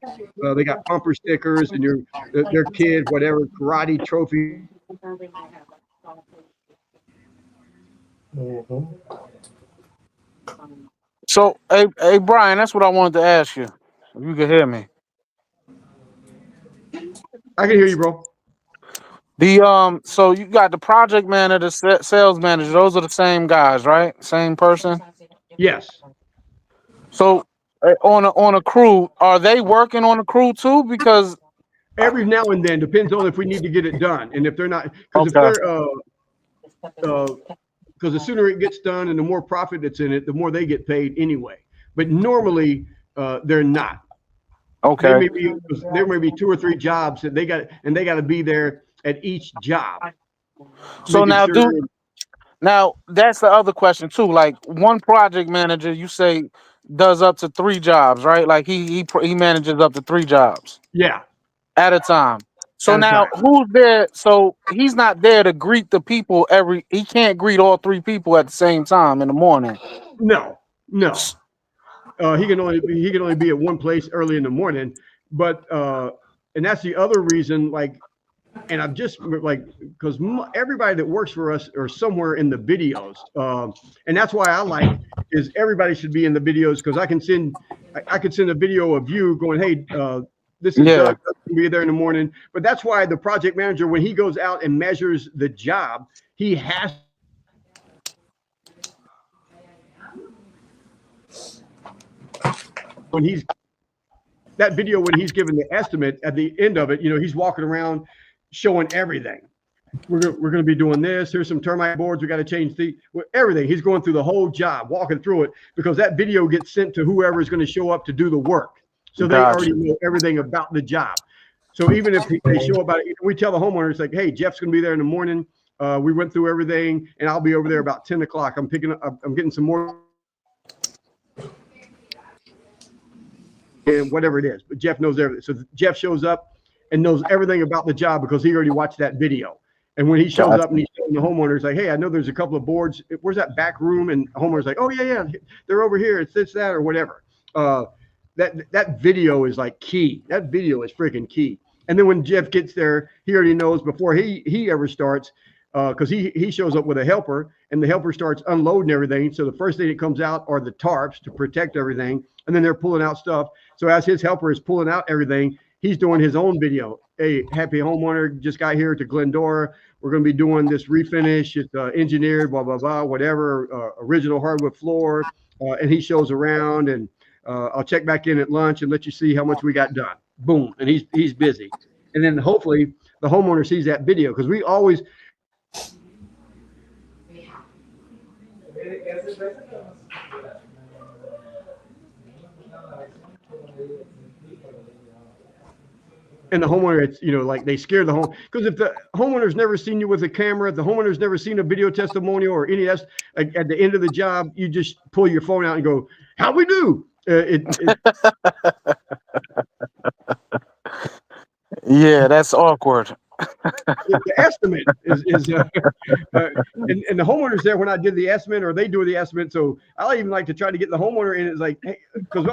they got bumper stickers and their kid, whatever, karate trophy. Mm-hmm. So, hey, Brian, that's what I wanted to ask you. If you can hear me. I can hear you, bro. So you got the project manager, the sales manager. Those are the same guys, right? Same person. Yes. So, on a crew, are they working on a crew too? Because Every now and then, depends on if we need to get it done, and if they're not, because if okay, they're because the sooner it gets done and the more profit that's in it, the more they get paid anyway. But normally, they're not. okay. There may be 2 or 3 jobs that they got to be there at each job. So making sure. now that's the other question too. Like one project manager, you say does up to 3 jobs, right? Like he manages up to 3 jobs Yeah, at a time. So at a now time. who's there? So he's not there to greet the people he can't greet all 3 people at the same time in the morning. No. He can only be at one place early in the morning, but and that's the other reason. Like, and I'm just like, because everybody that works for us are somewhere in the videos, and that's why I like is everybody should be in the videos because I could send a video of you going, hey, this is Yeah, Doug, will be there in the morning. But that's why the project manager, when he goes out and measures the job, he has when he's that video when he's giving the estimate at the end of it, he's walking around showing everything. We're going to be doing this. Here's some termite boards. We got to change everything. He's going through the whole job, walking through it because that video gets sent to whoever is going to show up to do the work. So they gotcha. already know everything about the job. So even if they show up, we tell the homeowners like, hey, Jeff's going to be there in the morning. We went through everything and I'll be over there about 10 o'clock. I'm getting some more. And whatever it is, but Jeff knows everything. So Jeff shows up and knows everything about the job because he already watched that video. And when he shows up and he's telling the homeowners like, hey, I know there's a couple of boards. Where's that back room? And the homeowner's like, oh yeah, they're over here. It's this, that, or whatever. That video is like key. That video is freaking key. And then when Jeff gets there, he already knows before he ever starts, because he shows up with a helper and the helper starts unloading everything. So the first thing that comes out are the tarps to protect everything. And then they're pulling out stuff. So as his helper is pulling out everything, he's doing his own video. Hey, happy homeowner, just got here to Glendora. We're going to be doing this refinish. It's engineered, blah, blah, blah, whatever, original hardwood floor. And he shows around and I'll check back in at lunch and let you see how much we got done. Boom. And he's busy. And then hopefully the homeowner sees that video because we always, and the homeowner, it's, like they scare the home because if the homeowner's never seen you with a camera, if the homeowner's never seen a video testimonial or any of that, at the end of the job, you just pull your phone out and go, how we do? Yeah, that's awkward. The estimate is and the homeowner's there when I did the estimate or they do the estimate. So I even like to try to get the homeowner in. It's like, hey, because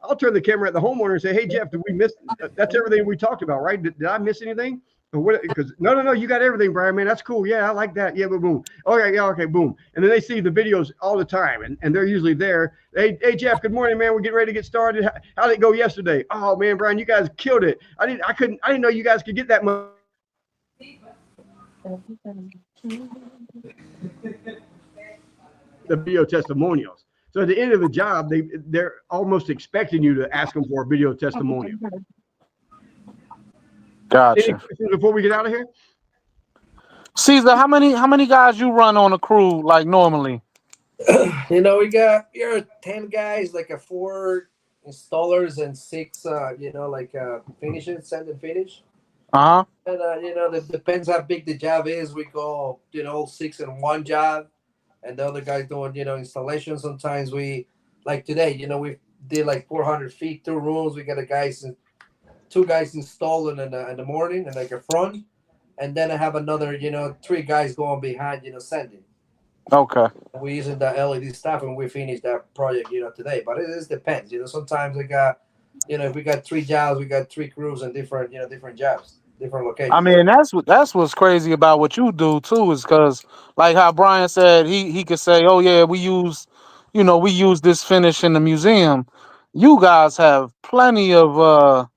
I'll turn the camera at the homeowner and say, hey, Jeff, did we miss? That's everything we talked about, right? Did I miss anything? Because no, you got everything, Brian, man. That's cool. Yeah, I like that. Yeah, but boom. Okay, yeah, okay, boom. And then they see the videos all the time, and they're usually there. Hey, Jeff, good morning, man. We're getting ready to get started. How did it go yesterday? Oh man, Brian, you guys killed it. I didn't know you guys could get that much. The video testimonials. So at the end of the job, they're almost expecting you to ask them for a video testimonial. Gotcha. Any questions before we get out of here? Caesar, how many guys you run on a crew like normally? We got 10 guys, like 4 installers and 6 finishes, sand and finish. Uh-huh. And it depends how big the job is. We go 6 in one job and the other guys doing installation. Sometimes we like today, you know, we did like 400 feet, 2 rooms. We got a guys, 2 guys installing in the morning and like a front, and then I have another, you know, 3 guys going behind, you know, sending. Okay. We're using the LED stuff, and we finished that project, you know, today. But it just depends, you know. Sometimes we got, you know, if we got 3 jobs, we got 3 crews and different, you know, different jobs, different I locations. mean, that's what's crazy about what you do too, is because like how Brian said, he could say, oh yeah, we use this finish in the museum. You guys have plenty of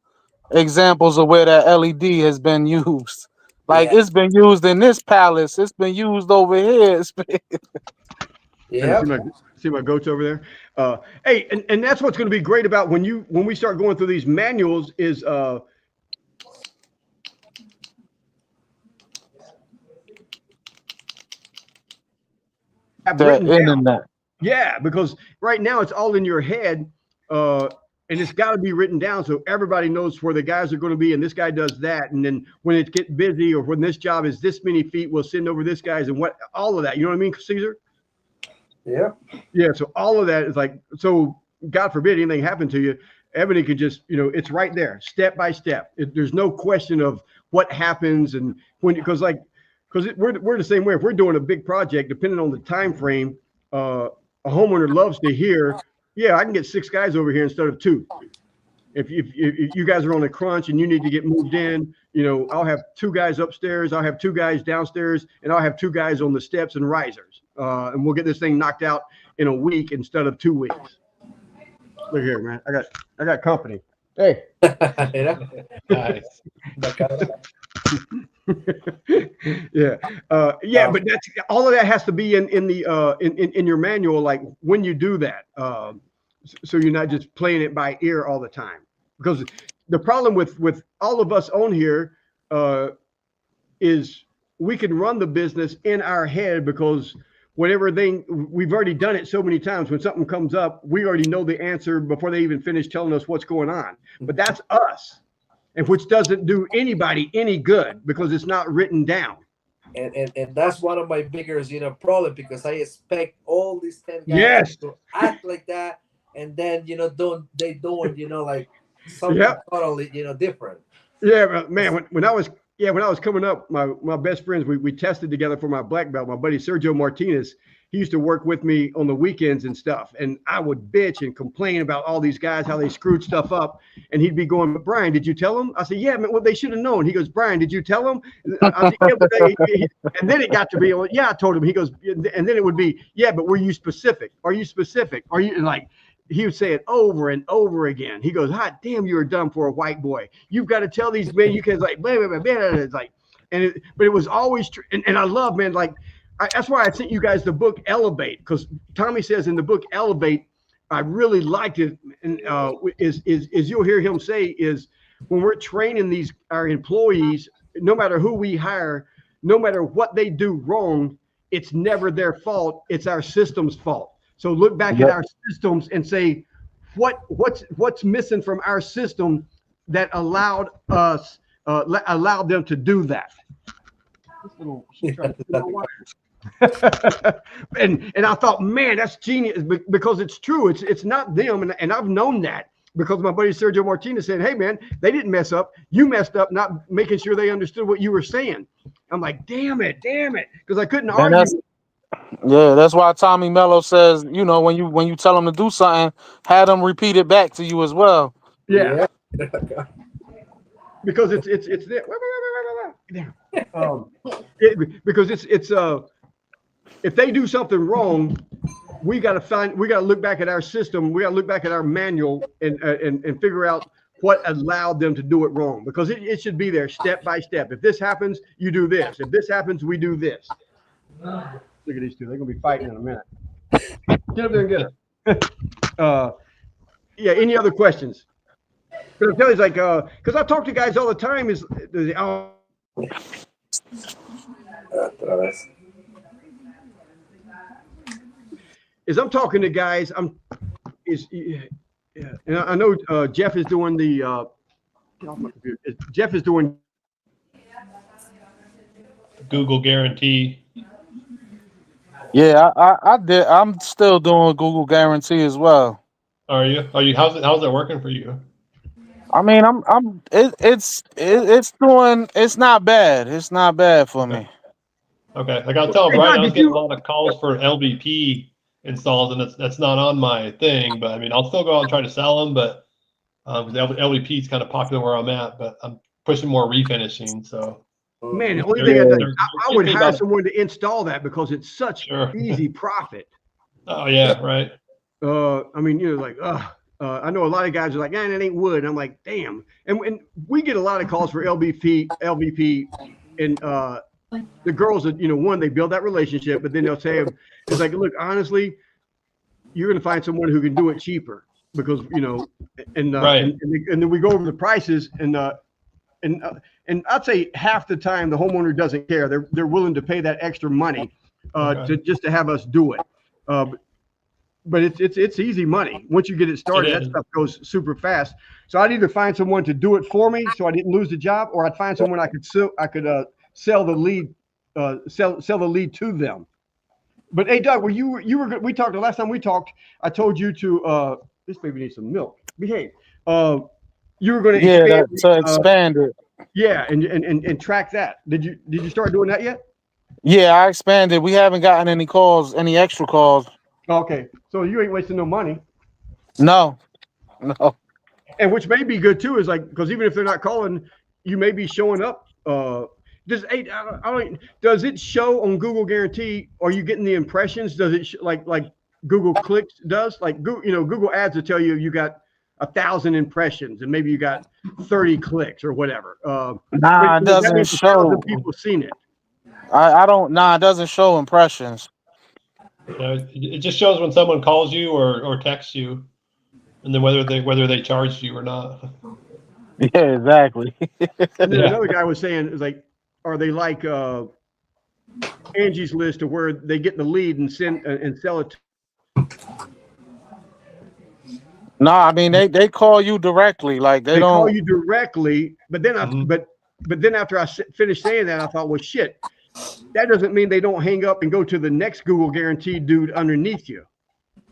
examples of where that LED has been used. Like Yeah, it's been used in this palace, it's been used over here. And yeah, see my goats over there. Hey, and that's what's going to be great about when we start going through these manuals is have The written down. internet. Yeah, because right now it's all in your head, and it's got to be written down so everybody knows where the guys are going to be, and this guy does that, and then when it gets busy or when this job is this many feet, we'll send over this guy's and what all of that. You know what I mean, Caesar? yeah. Yeah. So all of that is like, so God forbid anything happened to you, Ebony could just, you know, it's right there, step by step. There's no question of what happens and when, because we're the same way. If we're doing a big project, depending on the time frame, a homeowner loves to hear, yeah, I can get 6 guys over here instead of 2. If you guys are on a crunch and you need to get moved in, you know, I'll have 2 guys upstairs, I'll have 2 guys downstairs, and I'll have 2 guys on the steps and risers, and we'll get this thing knocked out in a week instead of 2 weeks. Look here, man, I got company. Hey. Mira, Nice. Yeah, but that's all of that has to be in your manual, like when you do that, so you're not just playing it by ear all the time. Because the problem with all of us on here is we can run the business in our head because whatever thing we've already done it so many times. When something comes up, we already know the answer before they even finish telling us what's going on. But that's us. And which doesn't do anybody any good because it's not written down. and that's one of my biggest, you know, problem, because I expect all these 10 guys Yes. to act like that, and then, you know, don't, you know, like something Yep. totally, you know, different. Yeah, but man, when I was coming up, my best friends, we tested together for my black belt. My buddy Sergio Martinez, he used to work with me on the weekends and stuff. And I would bitch and complain about all these guys, how they screwed stuff up. And he'd be going, but Brian, did you tell them? I said, yeah, man, well, they should have known. He goes, Brian, did you tell them? I said, yeah, but and then it got to be, well, yeah, I told him. He goes, and then it would be, yeah, but were you specific? Are you specific? Are you, and like, he would say it over and over again. He goes, hot damn, you are dumb for a white boy. You've got to tell these men, you can like, blah, blah, blah, blah. It's like, but it was always true. And I love, man, like, that's why I sent you guys the book Elevate, because Tommy says in the book Elevate, I really liked it. And is you'll hear him say is when we're training our employees, no matter who we hire, no matter what they do wrong, it's never their fault. It's our system's fault. So look back at our systems and say, what's missing from our system that allowed us, allowed them to do that. and I thought, man, that's genius, because it's true. It's not them, and I've known that because my buddy Sergio Martinez said, hey man, they didn't mess up. You messed up not making sure they understood what you were saying. I'm like, damn it, because I couldn't argue. Yeah, that's why Tommy Mello says, you know, when you tell them to do something, have them repeat it back to you as well. Yeah. Because it's there. Because it's if they do something wrong, we got to look back at our system. We got to look back at our manual and figure out what allowed them to do it wrong, because it should be there step by step. If this happens, you do this. If this happens, we do this. Look at these two. They're going to be fighting in a minute. Get up there and get it. Yeah, any other questions? But I'm telling you, like, because I talk to guys all the time, I'm talking to guys, and I know Jeff is doing the, get off my computer. Jeff is doing Google guarantee. Yeah, I did. I'm still doing Google Guarantee as well. Are you? Are you? How's it working for you? I mean, it's doing. It's not bad. It's not bad for Okay. me. Okay. Like I'll tell Hey, Brian, Doug, I was did getting a you? lot of calls for LVP installs, and that's not on my thing. But I mean, I'll still go out and try to sell them. But LVP is kind of popular where I'm at, but I'm pushing more refinishing. So Man, the Mhm. only they're, thing Yeah. they're I getting would me hire about someone to install that because it's such sure. easy profit. Oh yeah, right. I mean, like, I know a lot of guys are like, man, it ain't wood. And I'm like, damn. And we get a lot of calls for LVP, and the girls that, one, they build that relationship, but then they'll say, it's like, look, honestly, you're going to find someone who can do it cheaper because, Right. and then we go over the prices and I'd say half the time the homeowner doesn't care. They're willing to pay that extra money Okay. to have us do it. But it's easy money. Once you get it It started, that is. stuff goes super fast. So I'd either find someone to do it for me, so I didn't lose the job, or I'd find someone I could sell the lead, sell the lead to them. But hey, Doug, we talked the last time we talked. I told you to this baby needs some milk. Behave. Uh, you were going to Yeah, expand. to expand it. Yeah, and track that. Did you start doing that yet? Yeah, I expanded. We haven't gotten any calls, any extra calls. Okay, so you ain't wasting no money. No, no. And which may be good too, is like because even if they're not calling, you may be showing up. Does it show on Google Guarantee? Are you getting the impressions? Does it like Google Clicks does? Like Google Ads will tell you got 1,000 impressions and maybe you got 30 clicks or whatever. Nah, it But that doesn't means 1,000 show. people seen it. I don't. Nah, it doesn't show impressions. It just shows when someone calls you or texts you, and then whether they charged you or not. Yeah, exactly. And then Yeah. another guy was saying, is like, are they like Angie's List to where they get the lead and send and sell it? No, I mean they call you directly. Like they They call don't. you directly, but then Mhm. but then after I finished saying that, I thought, well, shit, that doesn't mean they don't hang up and go to the next Google Guarantee dude underneath you,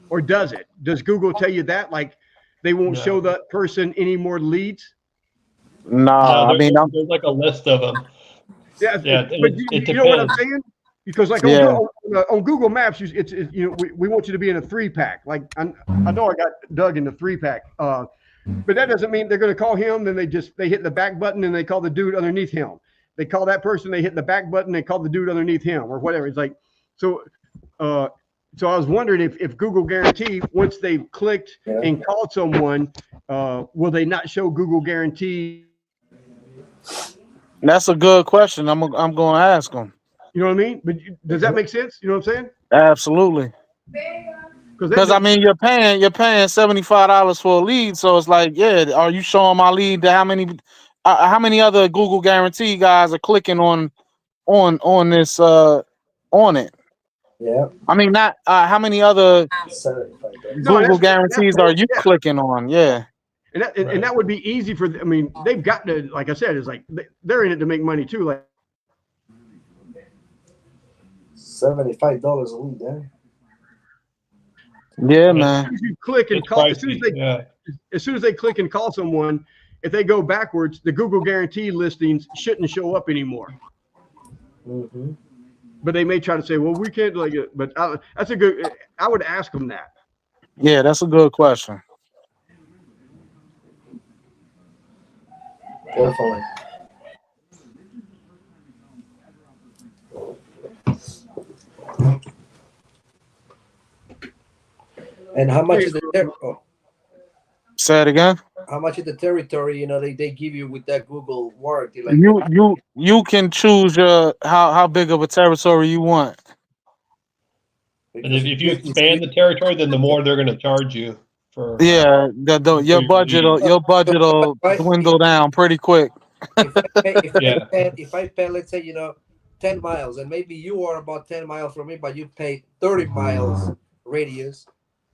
or does it? Does Google tell you that like they won't show No. that person any more leads? No, Nah, I mean I'm. there's like a list of them. Yeah, Yeah, but it you know what I'm depends. saying? Because like Yeah, on Google Maps, it's we want you to be in a 3-pack. Like I know I got Doug in the 3-pack, but that doesn't mean they're going to call him. Then they hit the back button and they call the dude underneath him. They call that person, they hit the back button, they call the dude underneath him or whatever. It's like so. Uh, so I was wondering if Google Guarantee, once they've clicked and called someone, will they not show Google Guarantee? that's a good question. I'm going to ask them. You know what I mean? But does that make sense? You know what I'm saying? Absolutely. Because Because I mean you're paying $75 for a lead, so it's like, yeah, are you showing my lead to how many other Google Guarantee guys are clicking on this on it? Yeah. I mean not how many other no, Google that's Guarantees are you yeah. clicking on? Yeah. And that would be easy for. I mean, they've got to, like I said, it's like they're in it to make money too. Like $75 a lead, eh? Yeah, It's, man. as soon as you click and it's call, pricey. Yeah. as soon as they click and call someone, if they go backwards, the Google Guarantee listings shouldn't show up anymore. Mm-hmm. But they may try to say, well, we can't like it. But that's a good. I would ask them that. Yeah, that's a good question. Definitely. And how much is Say it again. how much is the territory, they give you with that Google warranty? Like You can choose your how big of a territory you want. And if you expand the territory, then the more they're going to charge you for. Yeah, your budget will Right? dwindle down pretty quick. Yeah. If I pay, let's say, 10 miles, and maybe you are about 10 miles from me, but you pay 30 miles radius,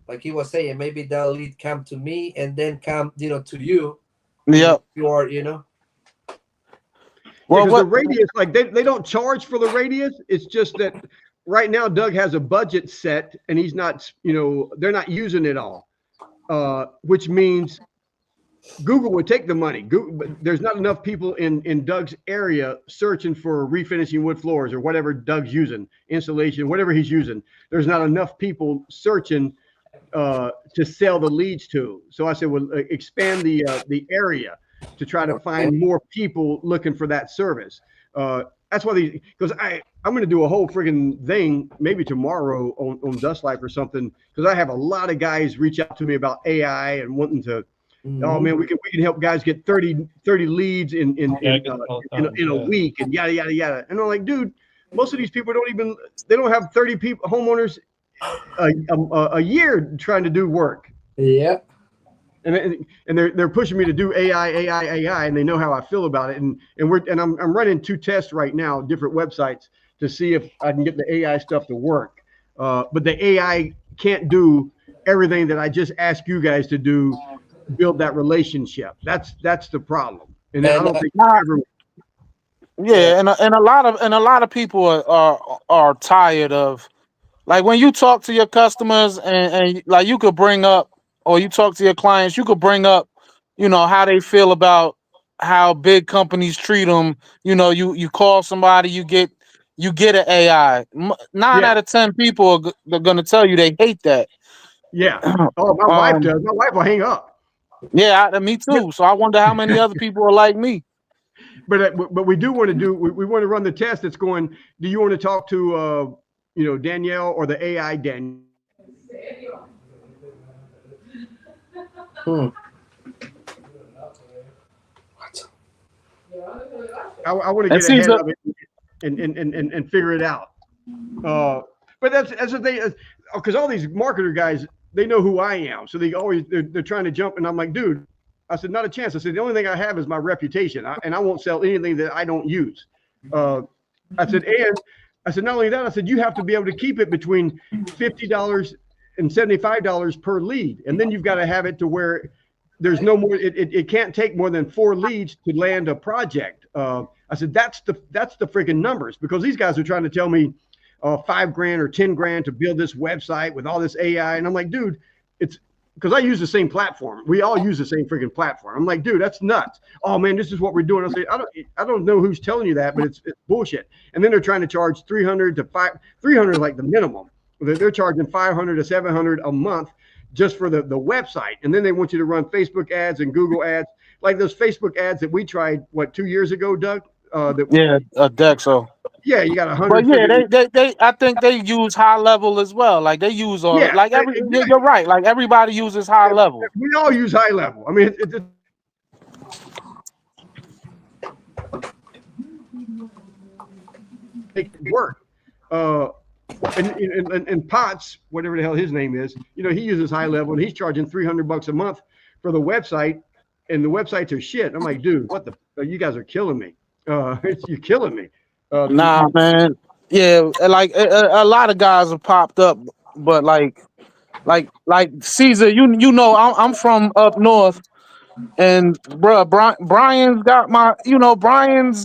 like he was saying, maybe that lead come to me and then come, to you. Yep. You are, Well, Because the radius, like they don't charge for the radius. It's just that right now Doug has a budget set, and he's not, they're not using it all, which means Google would take the money. Google, but there's not enough people in Doug's area searching for refinishing wood floors or whatever Doug's using, insulation, whatever he's using. There's not enough people searching to sell the leads to. So I said, well, expand the area to try to find more people looking for that service. That's why because I'm going to do a whole friggin' thing maybe tomorrow on Dust Life or something, because I have a lot of guys reach out to me about AI and wanting to. Oh man, we can help guys get 30 leads in a week and yada yada yada. And I'm like, dude, most of these people they don't have 30 people homeowners a year trying to do work. Yeah. And they're pushing me to do AI, and they know how I feel about it. And I'm running 2 tests right now, different websites, to see if I can get the AI stuff to work. But the AI can't do everything that I just asked you guys to do. Build that relationship. That's the problem. And I don't think yeah, and a lot of people are tired of, like, when you talk to your customers and like you could bring up, or you talk to your clients, you could bring up, how they feel about how big companies treat them. You call somebody, you get an AI. 9 out of 10 people are going to tell you they hate that. Yeah. Oh, my wife does. My wife will hang up. Yeah, me too. So I wonder how many other people are like me. But we do want to we want to run the test that's going. Do you want to talk to Danielle or the AI Danielle? I want to get ahead of it and figure it out. But that's the thing, because all these marketer guys, they know who I am, so they're trying to jump, and I'm like, dude, I said, not a chance. I said, the only thing I have is my reputation, and I won't sell anything that I don't use. I said, not only that, I said, you have to be able to keep it between $50 and $75 per lead, and then you've got to have it to where there's no more. It can't take more than 4 leads to land a project. I said, that's the freaking numbers, because these guys are trying to tell me $5,000 or $10,000 to build this website with all this AI. And I'm like, dude, it's because I use the same platform. We all use the same freaking platform. I'm like, dude, that's nuts. Oh man, this is what we're doing. I say, I don't know who's telling you that, but it's bullshit. And then they're trying to charge $300 to $300 like the minimum. They're charging $500 to $700 a month just for the website. And then they want you to run Facebook ads and Google ads, like those Facebook ads that we tried 2 years ago, Doug. Dexo. Yeah, you got 100. But yeah, they I think they use high level as well. Like they use exactly. You're right. Like everybody uses high level. We all use high level. I mean, it work. And Potts, whatever the hell his name is, he uses high level, and he's charging $300 a month for the website, and the websites are shit. I'm like, dude, what you guys are killing me. You're killing me. Nah, man. Yeah, like a lot of guys have popped up, but like Caesar, I'm from up north, and Brian's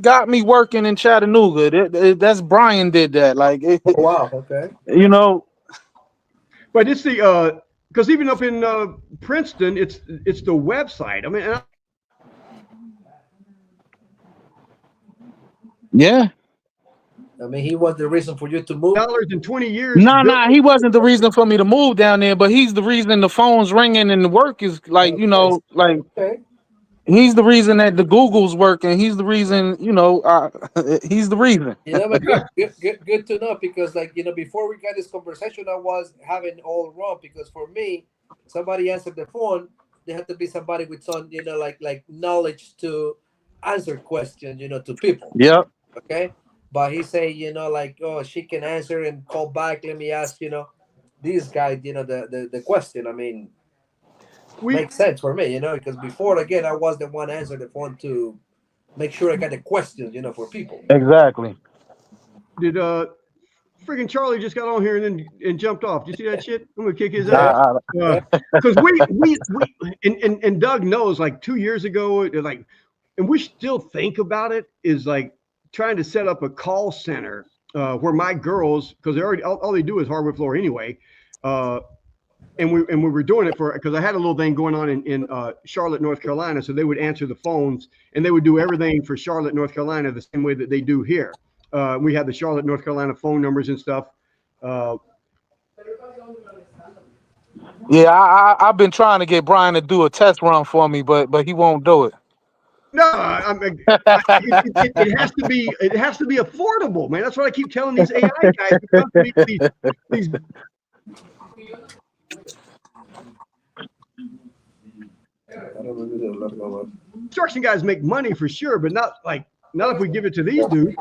got me working in Chattanooga. That's Brian did that. Like, wow, okay. But it's the because even up in Princeton, it's the website. I mean, yeah. I mean, he was the reason for you to move. Dollars in 20 years. Nah, he wasn't the reason for me to move down there, but he's the reason the phone's ringing and the work is like, okay. He's the reason that the Google's working. He's the reason, he's the reason. But good to know, because before we got this conversation, I was having all wrong, because for me, somebody answered the phone, there had to be somebody with some, like knowledge to answer questions, to people. Yep. Okay. But he say, oh, she can answer and call back. Let me ask, this guy, the question. I mean, makes sense for me, because before, again, I was the one answering the phone to make sure I got the questions, for people. Exactly. Did freaking Charlie just got on here and jumped off? Did you see that shit? I'm gonna kick his ass. Because we and Doug knows, like 2 years ago, and we still think about it, is like trying to set up a call center where my girls, because they already all they do is hardwood floor anyway. And we were doing it because I had a little thing going on in Charlotte, North Carolina. So they would answer the phones and they would do everything for Charlotte, North Carolina, the same way that they do here. We had the Charlotte, North Carolina phone numbers and stuff. Yeah, I've been trying to get Brian to do a test run for me, but he won't do it. No, it has to be affordable, man. That's what I keep telling these AI guys to come to me with these construction guys make money for sure, but not if we give it to these dudes.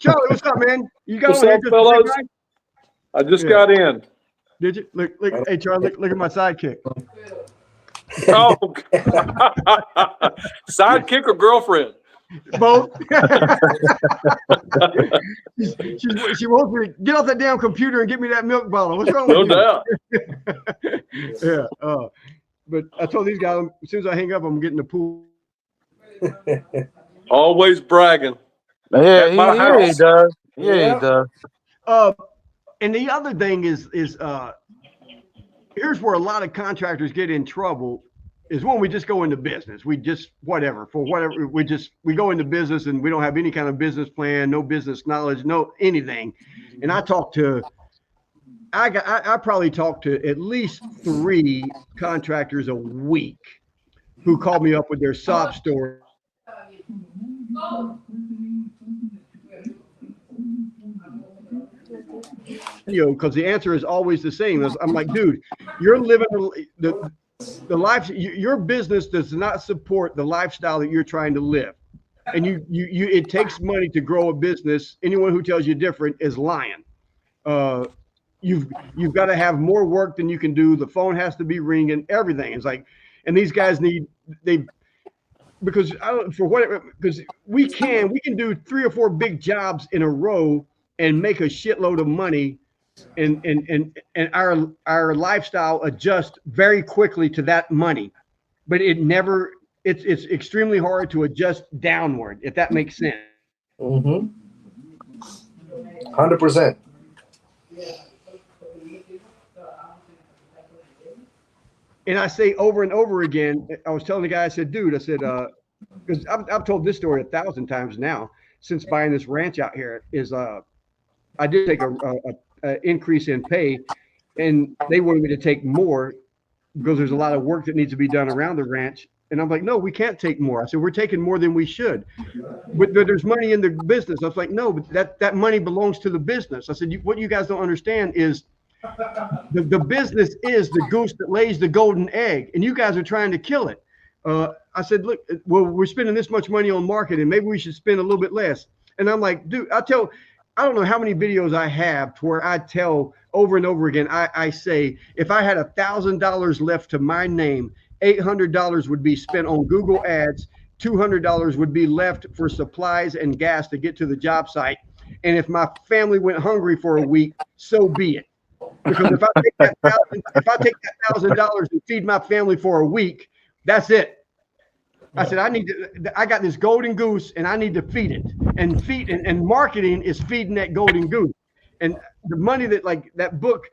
Charlie, what's up, man? You got What's up, fellas? I just got in. Did you? Look, hey Charlie, look at my sidekick. Oh, sidekick or girlfriend? Both. she wants me to get off that damn computer and get me that milk bottle. What's wrong with you? No doubt. Yeah. But I told these guys as soon as I hang up, I'm getting the pool. Always bragging. Yeah, he does. Yeah, he does. And the other thing is here's where a lot of contractors get in trouble is when we just go into business. We just we go into business and we don't have any kind of business plan, no business knowledge, no anything. And I probably talk to at least 3 contractors a week who call me up with their sob story. Because the answer is always the same. I'm like, dude, you're living the life. Your business does not support the lifestyle that you're trying to live, and it takes money to grow a business. Anyone who tells you different is lying. You've got to have more work than you can do. The phone has to be ringing. Everything is like, and these guys because we can do 3 or 4 big jobs in a row and make a shitload of money, and our lifestyle adjusts very quickly to that money, but it's extremely hard to adjust downward, if that makes sense. 100%. And I say over and over again, I was telling the guy, I said, dude, because I've told this story 1,000 times now since buying this ranch out here, is I did take a increase in pay, and they wanted me to take more because there's a lot of work that needs to be done around the ranch. And I'm like, no, we can't take more. I said, we're taking more than we should. But there's money in the business. I was like, no, but that money belongs to the business. I said, what you guys don't understand is the business is the goose that lays the golden egg, and you guys are trying to kill it. I said, look, well, we're spending this much money on marketing. Maybe we should spend a little bit less. And I'm like, dude, I don't know how many videos I have to where I tell over and over again, I say, if I had $1,000 left to my name, $800 would be spent on Google ads, $200 would be left for supplies and gas to get to the job site. And if my family went hungry for a week, so be it. Because if I take that $1,000 and feed my family for a week, that's it. I said, I got this golden goose and I need to feed it, and marketing is feeding that golden goose. And the money that book,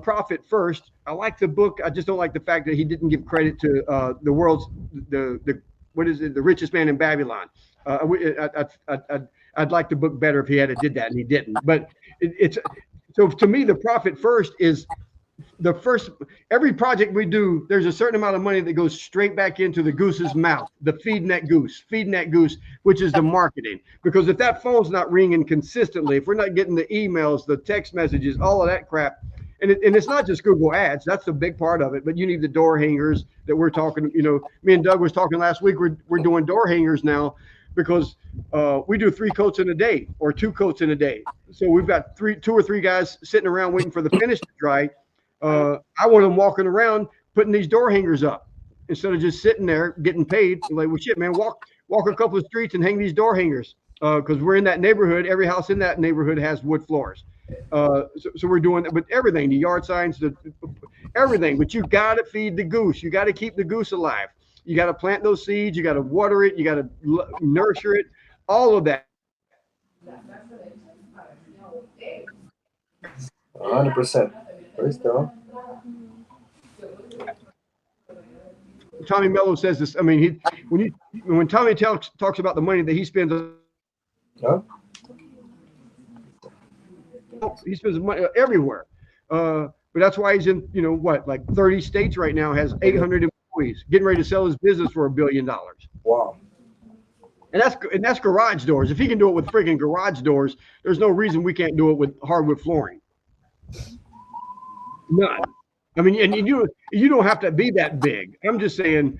Profit First, I like the book. I just don't like the fact that he didn't give credit to the world's, the richest man in Babylon. I'd like the book better if he had did that, and he didn't. But so to me, the Profit First is the first. Every project we do, there's a certain amount of money that goes straight back into the goose's mouth, feeding that goose, which is the marketing. Because if that phone's not ringing consistently, if we're not getting the emails, the text messages, all of that crap, and it's not just Google ads, that's a big part of it, but you need the door hangers that we're talking, me and Doug was talking last week, we're doing door hangers now because we do 3 coats in a day or 2 coats in a day. So we've got 2 or 3 guys sitting around waiting for the finish to dry. I want them walking around putting these door hangers up instead of just sitting there getting paid. I'm like, well, shit, man, walk a couple of streets and hang these door hangers because we're in that neighborhood. Every house in that neighborhood has wood floors. So we're doing that with everything, the yard signs, everything. But you got to feed the goose. You got to keep the goose alive. You got to plant those seeds. You got to water it. You got to nurture it. All of that. 100%. There still. Tommy Mello says this. I mean, when Tommy talks about the money that he spends, Huh? he spends money everywhere. But that's why he's in, like 30 states right now, has 800 employees, getting ready to sell his business for $1 billion. Wow. And that's garage doors. If he can do it with freaking garage doors, there's no reason we can't do it with hardwood flooring. None. I mean, and you don't have to be that big. I'm just saying,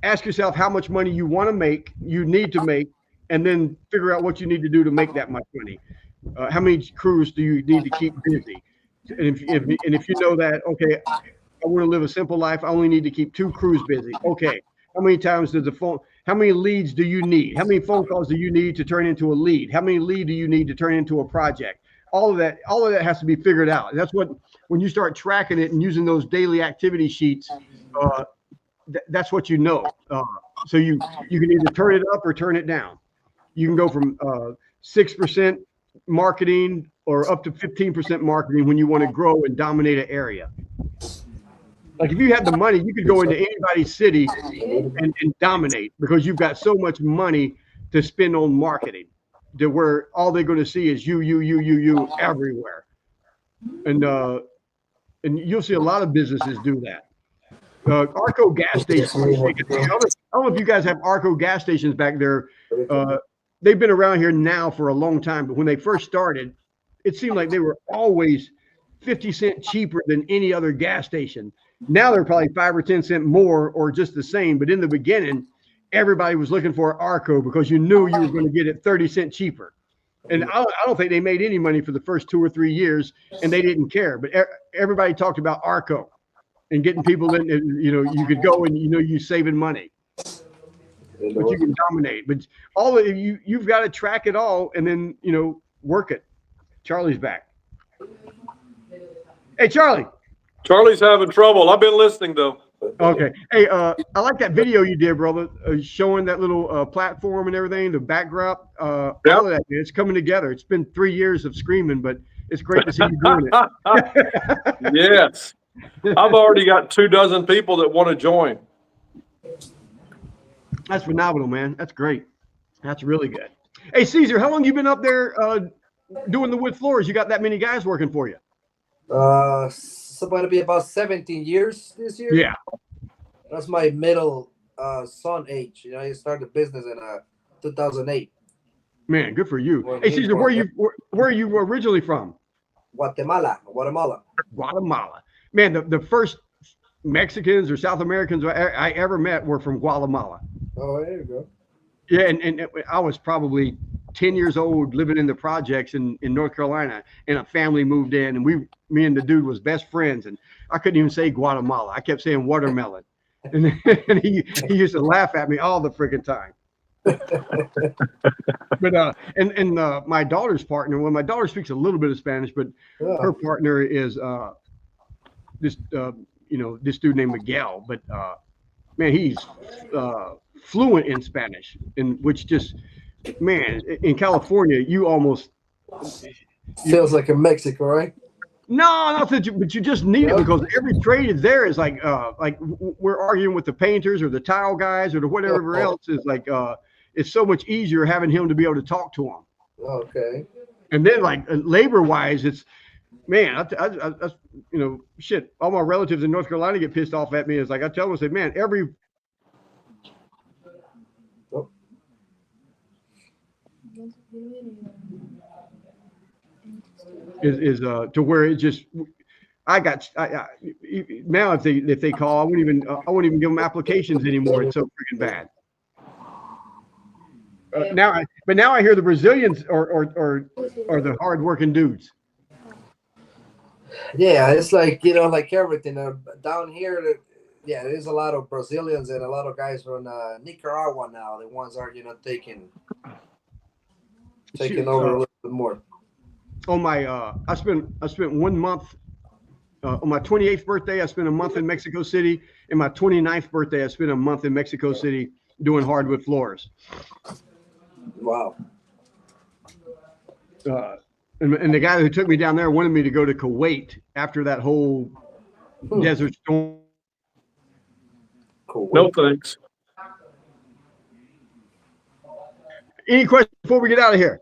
ask yourself how much money you want to make, you need to make, and then figure out what you need to do to make that much money. How many crews do you need to keep busy? And if you know that, okay, I want to live a simple life, I only need to keep 2 crews busy. Okay, how many times does how many leads do you need? How many phone calls do you need to turn into a lead? How many lead do you need to turn into a project? All of that has to be figured out. And that's what, when you start tracking it and using those daily activity sheets, that's what you know. So you can either turn it up or turn it down. You can go from 6% marketing or up to 15% marketing when you want to grow and dominate an area. Like if you had the money, you could go into anybody's city and dominate, because you've got so much money to spend on marketing, to where all they're going to see is you everywhere. And you'll see a lot of businesses do that. Arco gas stations. I don't know if you guys have Arco gas stations back there. They've been around here now for a long time, but when they first started, it seemed like they were always 50 cents cheaper than any other gas station. Now they're probably 5 or 10 cents more or just the same. But in the beginning, everybody was looking for Arco because you knew you were going to get it 30 cents cheaper. And I don't think they made any money for the first 2 or 3 years, and they didn't care. But everybody talked about Arco and getting people in. You could go and you're saving money, but you can dominate. But all of you've got to track it all and then work it. Charlie's back. Hey, Charlie. Charlie's having trouble. I've been listening though. Okay. Hey, I like that video you did, brother, showing that little platform and everything, the backdrop, all of that. It's coming together. It's been 3 years of screaming, but it's great to see you doing it. Yes. I've already got 24 people that want to join. That's phenomenal, man. That's great. That's really good. Hey, Caesar, how long you been up there doing the wood floors? You got that many guys working for you? It's about to be about 17 years this year. Yeah. That's my middle son age. He started the business in 2008. Man, good for you. Hey, Caesar, where are you originally from? Guatemala. Guatemala. Man, the first Mexicans or South Americans I ever met were from Guatemala. Oh, there you go. Yeah, and I was probably 10 years old living in the projects in North Carolina, and a family moved in, and me and the dude was best friends, and I couldn't even say Guatemala. I kept saying watermelon. And he used to laugh at me all the freaking time. But and my daughter's partner, well, my daughter speaks a little bit of Spanish, but her partner is this dude named Miguel. But man, he's fluent in Spanish, in California, you almost feels like in Mexico, right? No, but you just need it, because every trade is there is like we're arguing with the painters or the tile guys or the whatever else is like. It's so much easier having him to be able to talk to them. Okay. And then like labor wise, it's man, I shit. All my relatives in North Carolina get pissed off at me. It's like I tell them, I say, man, every is to where it just now if they call, I won't even give them applications anymore. It's so freaking bad. Now I hear the Brazilians are the hardworking dudes. Yeah, it's like like everything down here. Yeah, there's a lot of Brazilians and a lot of guys from Nicaragua now. The ones are taking over a little bit more. On my I spent 1 month on my 28th birthday. I spent a month in Mexico City. And my 29th birthday, I spent a month in Mexico City doing hardwood floors. Wow. And the guy who took me down there wanted me to go to Kuwait after that whole desert storm. Cool. No thanks. Any questions before we get out of here?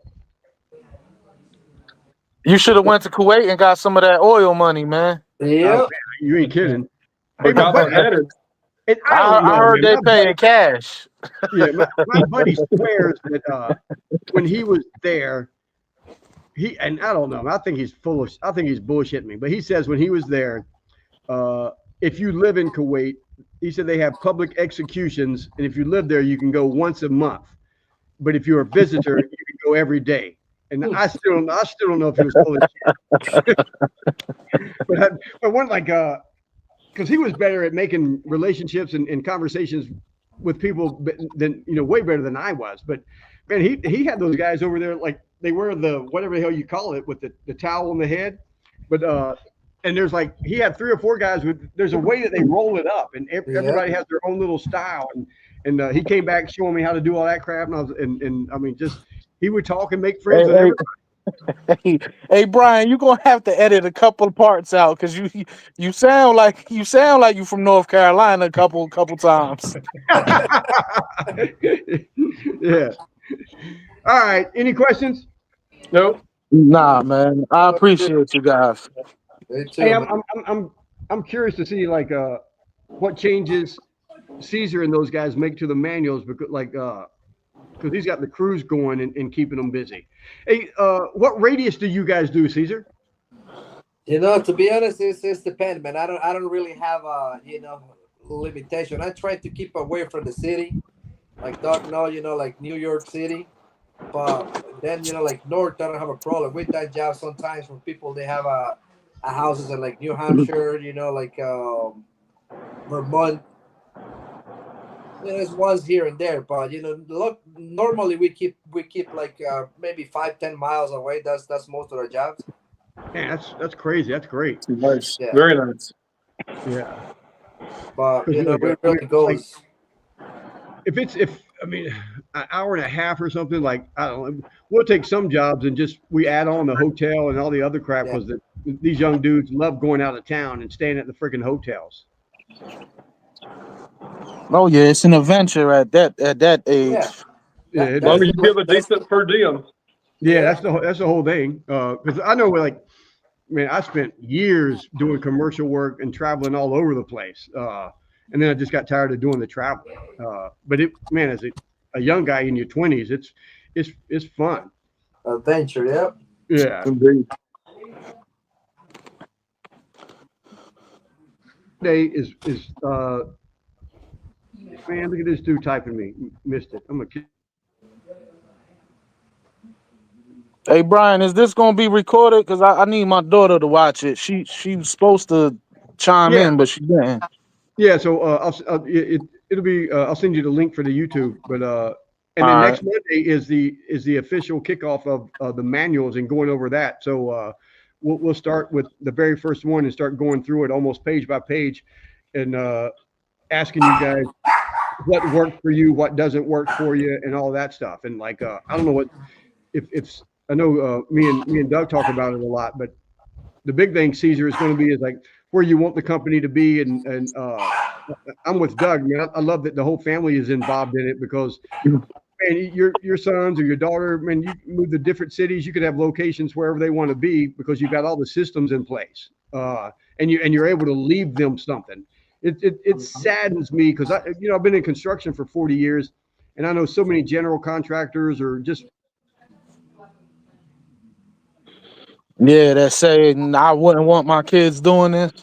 You should have went to Kuwait and got some of that oil money, man. Yeah. You ain't kidding. But got buddy, beheaded. and I don't know, I heard man. they pay in cash. Yeah, my buddy swears that when he was there, and I don't know. I think he's bullshitting me. But he says when he was there, if you live in Kuwait, he said they have public executions, and if you live there, you can go once a month. But if you're a visitor, you can go every day. And I still don't know if he was full of shit. but one because he was better at making relationships and conversations with people than way better than I was. But man, he had those guys over there like they wear the whatever the hell you call it with the towel on the head. But and there's like he had 3 or 4 guys there's a way that they roll it up, and everybody has their own little style. And he came back showing me how to do all that crap, and I mean just he would talk and make friends with everybody. Hey, Brian, you're gonna have to edit a couple of parts out because you sound like you from North Carolina a couple times. Yeah. All right. Any questions? Nope. Nah, man. I appreciate you guys. Me too, Hey, man. I'm curious to see like what changes Caesar and those guys make to the manuals because he's got the crews going and keeping them busy. Hey, what radius do you guys do, Caesar? To be honest, it's depends, man. I don't really have a limitation. I try to keep away from the city, like Doc know, like New York City. But then like North, I don't have a problem with that job. Sometimes for people they have a houses in like New Hampshire, like Vermont. There's ones here and there, but look, normally we keep like maybe 5-10 miles away. That's most of our jobs. Man, that's crazy. That's great. Nice. Yeah. Very nice. Yeah. But we really goes. If I mean an hour and a half or something, like I don't know, we'll take some jobs and we add on the hotel and all the other crap because these young dudes love going out of town and staying at the freaking hotels. Oh yeah, it's an adventure at that age. Yeah, As long as you give a decent per diem. Yeah, that's the whole thing. Because I know I spent years doing commercial work and traveling all over the place. And then I just got tired of doing the travel. But as a young guy in your 20s, it's fun. Adventure, yeah. Yeah. Indeed. Today is man, look at this dude typing me. Missed it. I'm gonna kill. Hey Brian, is this gonna be recorded? Because I need my daughter to watch it. She was supposed to chime in, but she didn't. Yeah, so it'll be I'll send you the link for the YouTube, but and then next Monday is the official kickoff of the manuals and going over that. So we'll start with the very first one and start going through it almost page by page, and asking you guys what worked for you, what doesn't work for you, and all that stuff. And like I don't know what if I know me and Doug talk about it a lot, but the big thing, Caesar, is going to be is like where you want the company to be, and I'm with Doug, man. I love that the whole family is involved in it because, man, your sons or your daughter, man, you move to different cities, you could have locations wherever they want to be because you've got all the systems in place, and you're able to leave them something. It saddens me because I've been in construction for 40 years, and I know so many general contractors or just. Yeah, that saying I wouldn't want my kids doing this.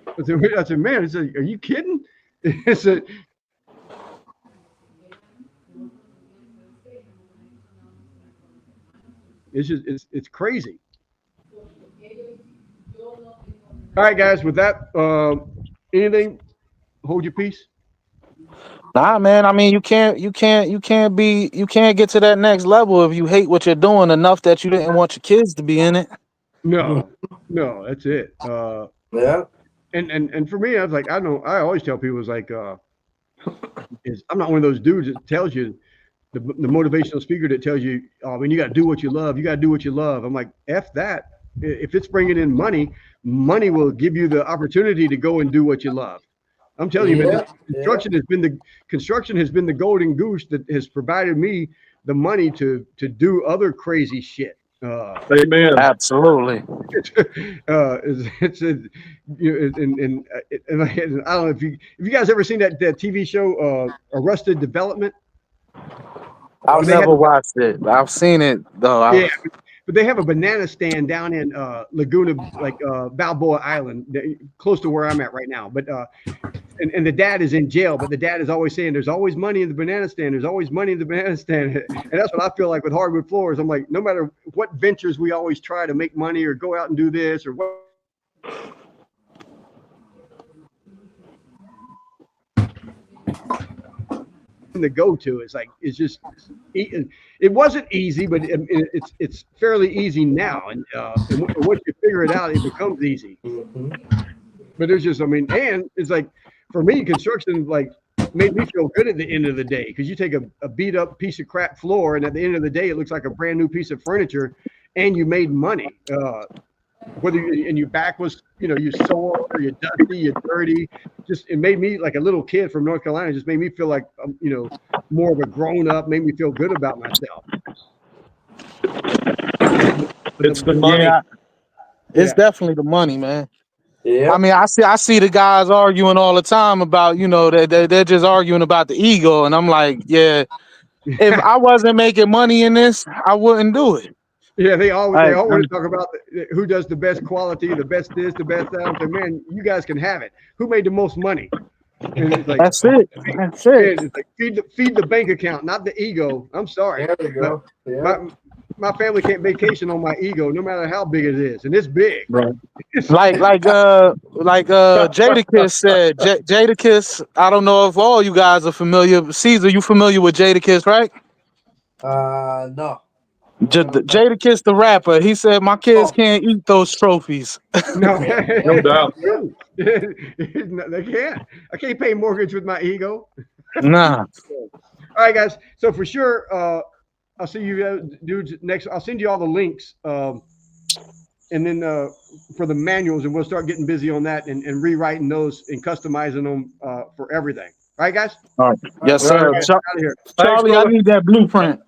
I said, man, are you kidding? It's it's crazy. All right, guys. With that, anything? Hold your peace. Nah, man. I mean, you can't get to that next level if you hate what you're doing enough that you didn't want your kids to be in it. No, that's it. Yeah. And for me, I was like, I always tell people, it's like, I'm not one of those dudes that tells you the motivational speaker that tells you, oh, man, you got to do what you love. You got to do what you love. I'm like, F that. If it's bringing in money, money will give you the opportunity to go and do what you love. I'm telling you, man, construction has been the golden goose that has provided me the money to do other crazy shit. Amen. Absolutely. It's a, and I don't know if you guys ever seen that TV show Arrested Development. I've never watched it. I've seen it though. Yeah, but they have a banana stand down in Laguna, like Balboa Island, close to where I'm at right now. But and the dad is in jail, but the dad is always saying, "There's always money in the banana stand. There's always money in the banana stand." And that's what I feel like with hardwood floors. I'm like, no matter what ventures we always try to make money or go out and do this or what. The go-to is like it's just it wasn't easy, but it's fairly easy now, and once you figure it out, it becomes easy. But there's just, I mean, and it's like for me, construction like made me feel good at the end of the day, because you take a beat up piece of crap floor, and at the end of the day, it looks like a brand new piece of furniture, and you made money. Whether and your back was, you sore or you're dusty, you're dirty, just it made me like a little kid from North Carolina. It just made me feel like more of a grown up. Made me feel good about myself. It's the money. Yeah, it's definitely the money, man. Yeah. I mean, I see the guys arguing all the time about, they're just arguing about the ego, and I'm like, yeah, if I wasn't making money in this, I wouldn't do it. Yeah, they always talk about who does the best quality, the best this, the best that. I'm saying, man, you guys can have it. Who made the most money? And it's like, that's it. That's it. It's like feed the bank account, not the ego. I'm sorry. There we go. Yeah. My family can't vacation on my ego, no matter how big it is, and it's big. Right. like Jadakiss said. Jadakiss. I don't know if all you guys are familiar. Caesar, you familiar with Jadakiss, right? No. Jadakiss, the rapper. He said, "My kids can't eat those trophies." No, No doubt. They can't. I can't pay mortgage with my ego. Nah. All right, guys. So for sure, I'll see you dudes next. I'll send you all the links, and then for the manuals, and we'll start getting busy on that and rewriting those and customizing them for everything. All right, guys. All right. Yes, sir. Out of here. Charlie, I need that blueprint.